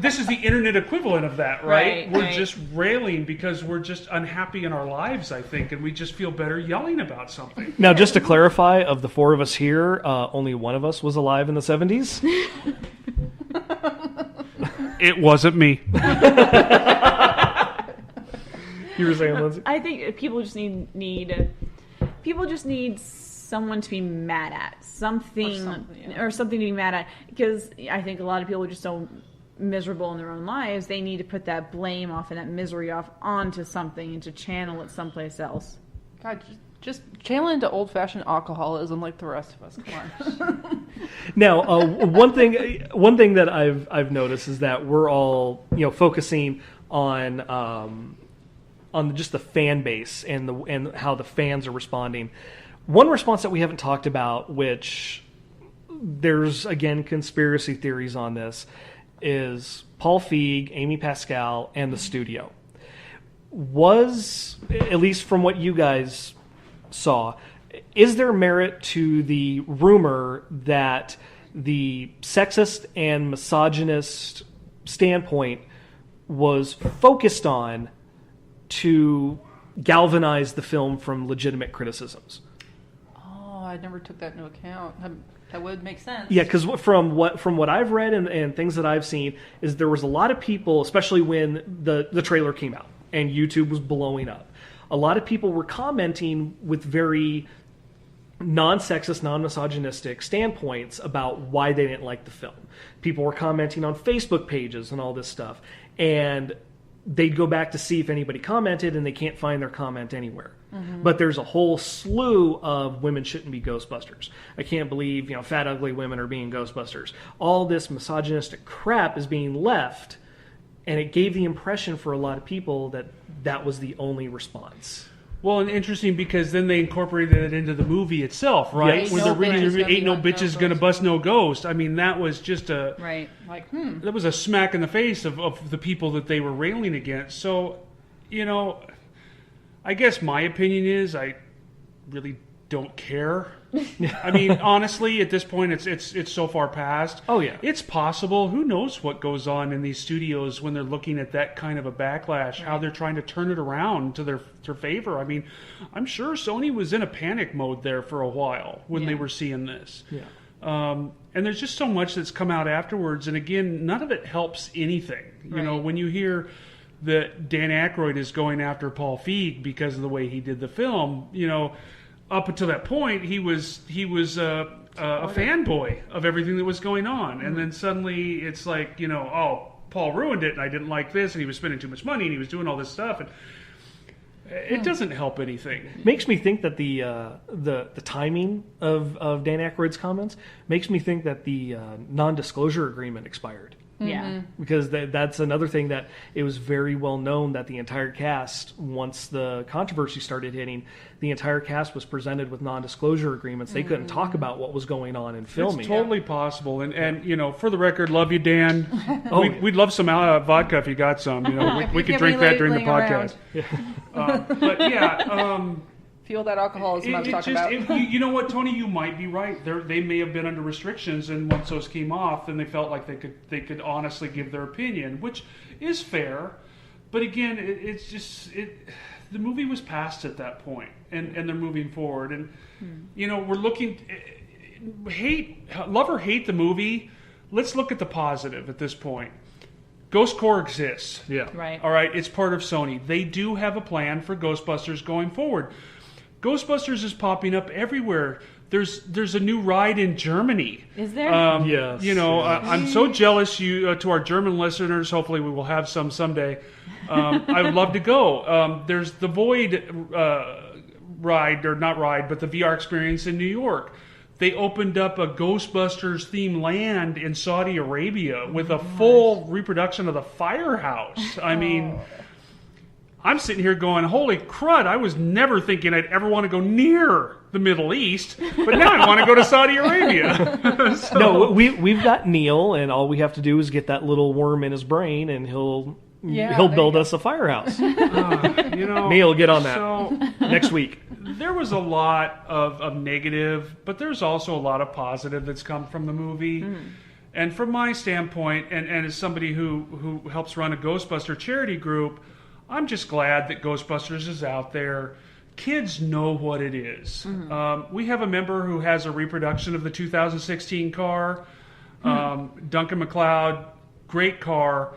this is the internet equivalent of that, right? We're just railing because we're just unhappy in our lives, I think, and we just feel better yelling about something. Now, just to clarify, of the four of us here, only one of us was alive in the 70s. It wasn't me. You were saying, Lindsay? I think people just need someone to be mad at, something to be mad at, because I think a lot of people are just so miserable in their own lives. They need to put that blame off and that misery off onto something and to channel it someplace else. God, just channel into old-fashioned alcoholism like the rest of us. Come on. Now, one thing that I've noticed is that we're all focusing on just the fan base and how the fans are responding. One response that we haven't talked about, which there's again conspiracy theories on this, is Paul Feig, Amy Pascal, and the studio. Was, at least from what you guys saw, is there merit to the rumor that the sexist and misogynist standpoint was focused on to galvanize the film from legitimate criticisms? Oh, I never took that into account. That would make sense. Yeah, because from what I've read and things that I've seen is there was a lot of people, especially when the trailer came out and YouTube was blowing up. A lot of people were commenting with very non-sexist, non-misogynistic standpoints about why they didn't like the film. People were commenting on Facebook pages and all this stuff. And they'd go back to see if anybody commented, and they can't find their comment anywhere. Mm-hmm. But there's a whole slew of women shouldn't be Ghostbusters. I can't believe, fat, ugly women are being Ghostbusters. All this misogynistic crap is being left, and it gave the impression for a lot of people that that was the only response. Well, and interesting because then they incorporated it into the movie itself, right? Yes. When they're reading the "Ain't no bitches gonna bust no ghost." I mean, that was just a that was a smack in the face of the people that they were railing against. So, I guess my opinion is I really don't care. I mean, honestly, at this point, it's so far past. Oh yeah, it's possible. Who knows what goes on in these studios when they're looking at that kind of a backlash? How they're trying to turn it around to their favor. I mean, I'm sure Sony was in a panic mode there for a while when they were seeing this. Yeah. And there's just so much that's come out afterwards, and again, none of it helps anything. You know, when you hear that Dan Aykroyd is going after Paul Feig because of the way he did the film, up until that point, he was a fanboy of everything that was going on, and then suddenly it's like, oh, Paul ruined it, and I didn't like this, and he was spending too much money, and he was doing all this stuff, and it doesn't help anything. Makes me think that the timing of Dan Aykroyd's comments makes me think that the non-disclosure agreement expired. Yeah. Because that's another thing that it was very well known that the entire cast, once the controversy started hitting, the entire cast was presented with non-disclosure agreements. They couldn't talk about what was going on in filming. It's totally possible. And for the record, love you, Dan. We'd love some vodka if you got some. We could drink that during the podcast. But yeah. Fuel that alcoholism I was talking about. You know what, Tony? You might be right. They may have been under restrictions, and once those came off, then they felt like they could honestly give their opinion, which is fair. But again, the movie was past at that point, and they're moving forward. And we're looking, love or hate the movie. Let's look at the positive at this point. Ghost Corps exists. Yeah. Right. All right. It's part of Sony. They do have a plan for Ghostbusters going forward. Ghostbusters is popping up everywhere. There's a new ride in Germany. Is there? Yes. I'm so jealous to our German listeners. Hopefully we will have some someday. I would love to go. There's the Void ride, or not ride, but the VR experience in New York. They opened up a Ghostbusters themed land in Saudi Arabia with a full reproduction of the firehouse. I mean, I'm sitting here going, holy crud, I was never thinking I'd ever want to go near the Middle East, but now I want to go to Saudi Arabia. So, No, we've got Neil, and all we have to do is get that little worm in his brain, and he'll build us a firehouse. Neil, get on that. So, Next week. there was a lot of negative, but there's also a lot of positive that's come from the movie. And from my standpoint, and as somebody who helps run a Ghostbuster charity group, I'm just glad that Ghostbusters is out there. Kids know what it is. We have a member who has a reproduction of the 2016 car, Duncan MacLeod, great car.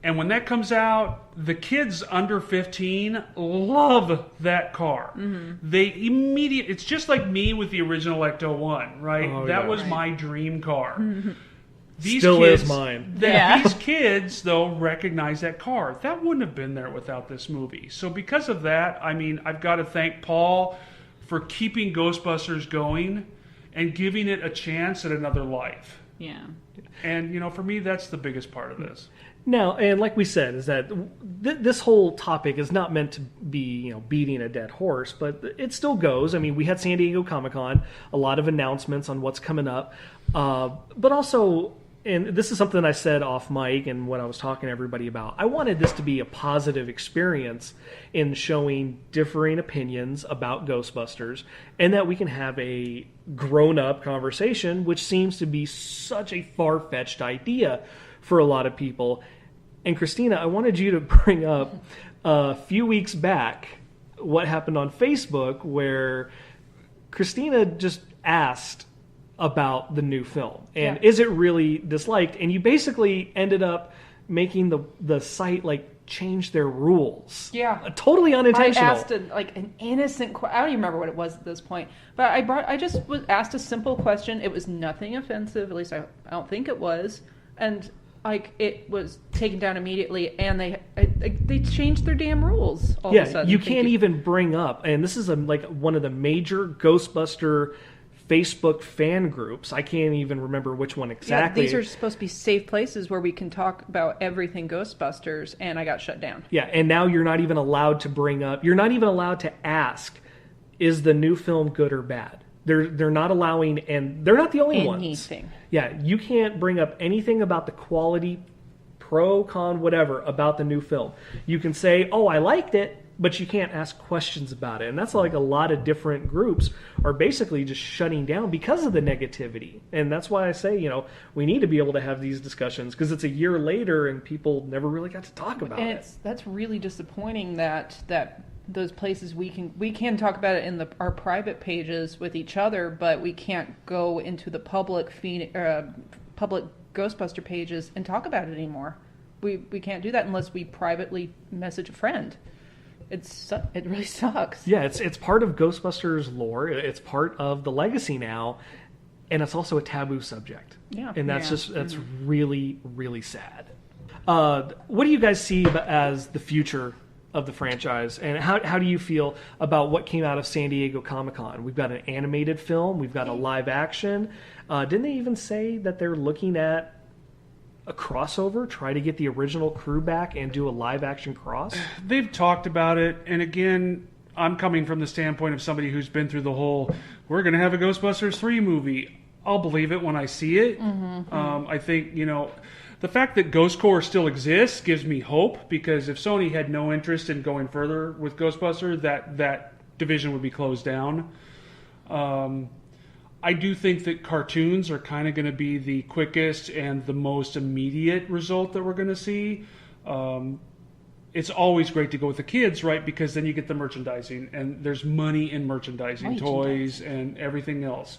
And when that comes out, the kids under 15 love that car. They it's just like me with the original Ecto-1, right? Oh, that yeah. was my dream car. Still is mine. These kids, though, recognize that car. That wouldn't have been there without this movie. So because of that, I mean, I've got to thank Paul for keeping Ghostbusters going and giving it a chance at another life. Yeah. And, for me, that's the biggest part of this. Now, and like we said, is that this whole topic is not meant to be, beating a dead horse, but it still goes. I mean, we had San Diego Comic-Con, a lot of announcements on what's coming up, but also, and this is something I said off mic and when I was talking to everybody about, I wanted this to be a positive experience in showing differing opinions about Ghostbusters, and that we can have a grown-up conversation, which seems to be such a far-fetched idea for a lot of people. And Christina, I wanted you to bring up a few weeks back what happened on Facebook, where Christina just asked about the new film and is it really disliked, and you basically ended up making the site change their rules. Totally unintentional. I asked an innocent question. I don't even remember what it was at this point, but I just was asked a simple question. It was nothing offensive, at least I don't think it was, and it was taken down immediately, and they changed their damn rules all of a sudden. You can't even bring up, and this is one of the major Ghostbuster Facebook fan groups. I can't even remember which one exactly. Yeah, these are supposed to be safe places where we can talk about everything Ghostbusters, and I got shut down. Yeah, and now you're not even allowed to bring up, you're not even allowed to ask, is the new film good or bad? They're not allowing, and they're not the only ones. Anything. Yeah, you can't bring up anything about the quality, pro, con, whatever, about the new film. You can say, oh, I liked it, but you can't ask questions about it. And that's a lot of different groups are basically just shutting down because of the negativity. And that's why I say, we need to be able to have these discussions, because it's a year later and people never really got to talk about it. That's really disappointing that those places we can talk about it in our private pages with each other, but we can't go into the public Ghostbuster pages and talk about it anymore. We can't do that unless we privately message a friend. It really sucks. Yeah, it's part of Ghostbusters lore. It's part of the legacy now, and it's also a taboo subject. Yeah, and that's really, really sad. What do you guys see as the future of the franchise, and how do you feel about what came out of San Diego Comic-Con? We've got an animated film, we've got a live action. Didn't they even say that they're looking at a crossover, try to get the original crew back and do a live action cross? They've talked about it, and again, I'm coming from the standpoint of somebody who's been through the whole, we're going to have a Ghostbusters 3 movie. I'll believe it when I see it. I think, the fact that Ghost Corps still exists gives me hope, because if Sony had no interest in going further with Ghostbusters, that division would be closed down. I do think that cartoons are kind of going to be the quickest and the most immediate result that we're going to see. It's always great to go with the kids, right? Because then you get the merchandising, and there's money in merchandising, toys and everything else.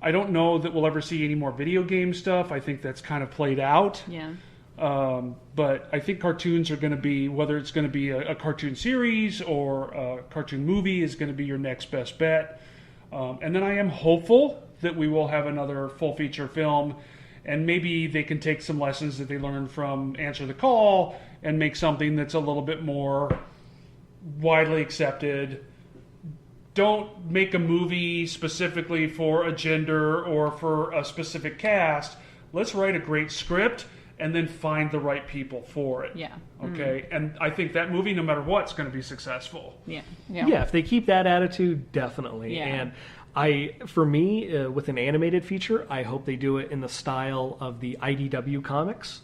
I don't know that we'll ever see any more video game stuff. I think that's kind of played out. Yeah. But I think cartoons are going to be, whether it's going to be a cartoon series or a cartoon movie, is going to be your next best bet. And then I am hopeful that we will have another full feature film, and maybe they can take some lessons that they learned from Answer the Call and make something that's a little bit more widely accepted. Don't make a movie specifically for a gender or for a specific cast. Let's write a great script and then find the right people for it. Yeah. Okay. And I think that movie, no matter what, is going to be successful. Yeah. Yeah, if they keep that attitude, definitely. Yeah. And for me, with an animated feature, I hope they do it in the style of the IDW comics.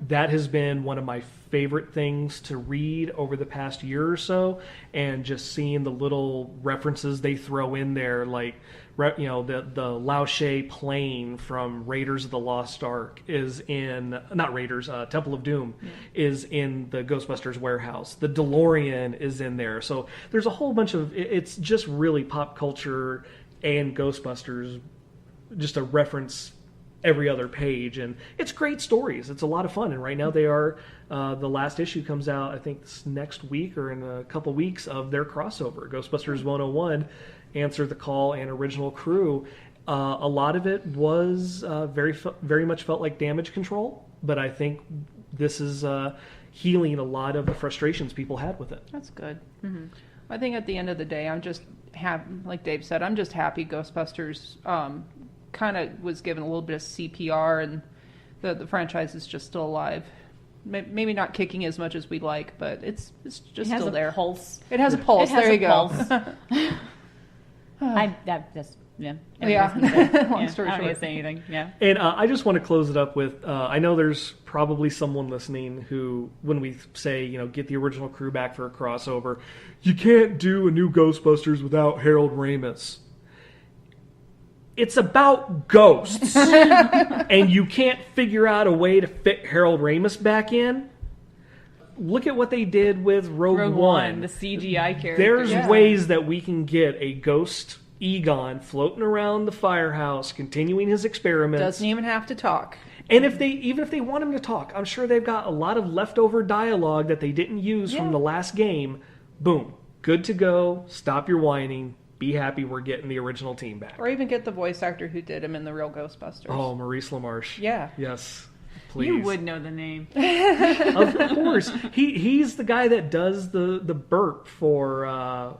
That has been one of my favorite things to read over the past year or so, and just seeing the little references they throw in there, like the Lao She plane from Raiders of the Lost Ark is in, not Raiders, Temple of Doom is in the Ghostbusters warehouse. The DeLorean is in there. So there's a whole bunch of, it's just really pop culture and Ghostbusters, just a reference every other page, and it's great stories. It's a lot of fun, and right now they are the last issue comes out, I think, next week or in a couple weeks, of their crossover, Ghostbusters 101, Answer the Call, and Original Crew. A lot of it was very much felt like damage control, but I think this is healing a lot of the frustrations people had with it. That's good. I think at the end of the day, I'm just like Dave said, I'm just happy Ghostbusters kind of was given a little bit of CPR, and the franchise is just still alive. Maybe not kicking as much as we'd like, but it's just still there. Pulse. It has a pulse. There you go. Long story I don't need short. to say anything. Yeah. And I just want to close it up with, I know there's probably someone listening who, when we say, get the original crew back for a crossover, you can't do a new Ghostbusters without Harold Ramis. It's about ghosts, and you can't figure out a way to fit Harold Ramis back in. Look at what they did with Rogue One. The CGI character. There's ways that we can get a ghost Egon floating around the firehouse, continuing his experiments. Doesn't even have to talk. And if they want him to talk, I'm sure they've got a lot of leftover dialogue that they didn't use from the last game. Boom. Good to go. Stop your whining. Be happy we're getting the original team back. Or even get the voice actor who did him in the real Ghostbusters. Oh, Maurice LaMarche. Yeah. Yes. Please. You would know the name. Of course. He's the guy that does the burp for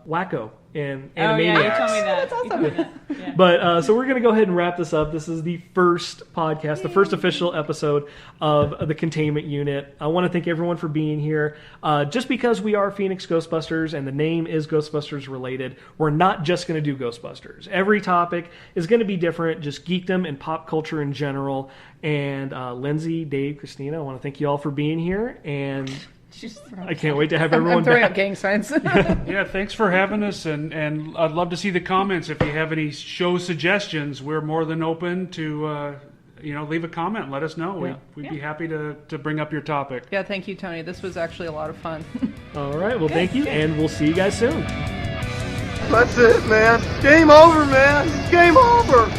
Wacko in Animaniacs. Oh, yeah, you told me that. That's awesome. You told me that. Yeah. But so we're going to go ahead and wrap this up. This is the first podcast, the first official episode of the Containment Unit. I want to thank everyone for being here. Just because we are Phoenix Ghostbusters and the name is Ghostbusters related, we're not just going to do Ghostbusters. Every topic is going to be different, just geekdom and pop culture in general. And Lindsey, Dave, Christina, I want to thank you all for being here. And I can't wait to have everyone I'm throwing back. up gang signs. Yeah, thanks for having us, and I'd love to see the comments. If you have any show suggestions, we're more than open to leave a comment and let us know. Yeah. We'd be happy to bring up your topic. Yeah, thank you, Tony. This was actually a lot of fun. All right, well, thank you, and we'll see you guys soon. That's it, man. Game over, man. Game over.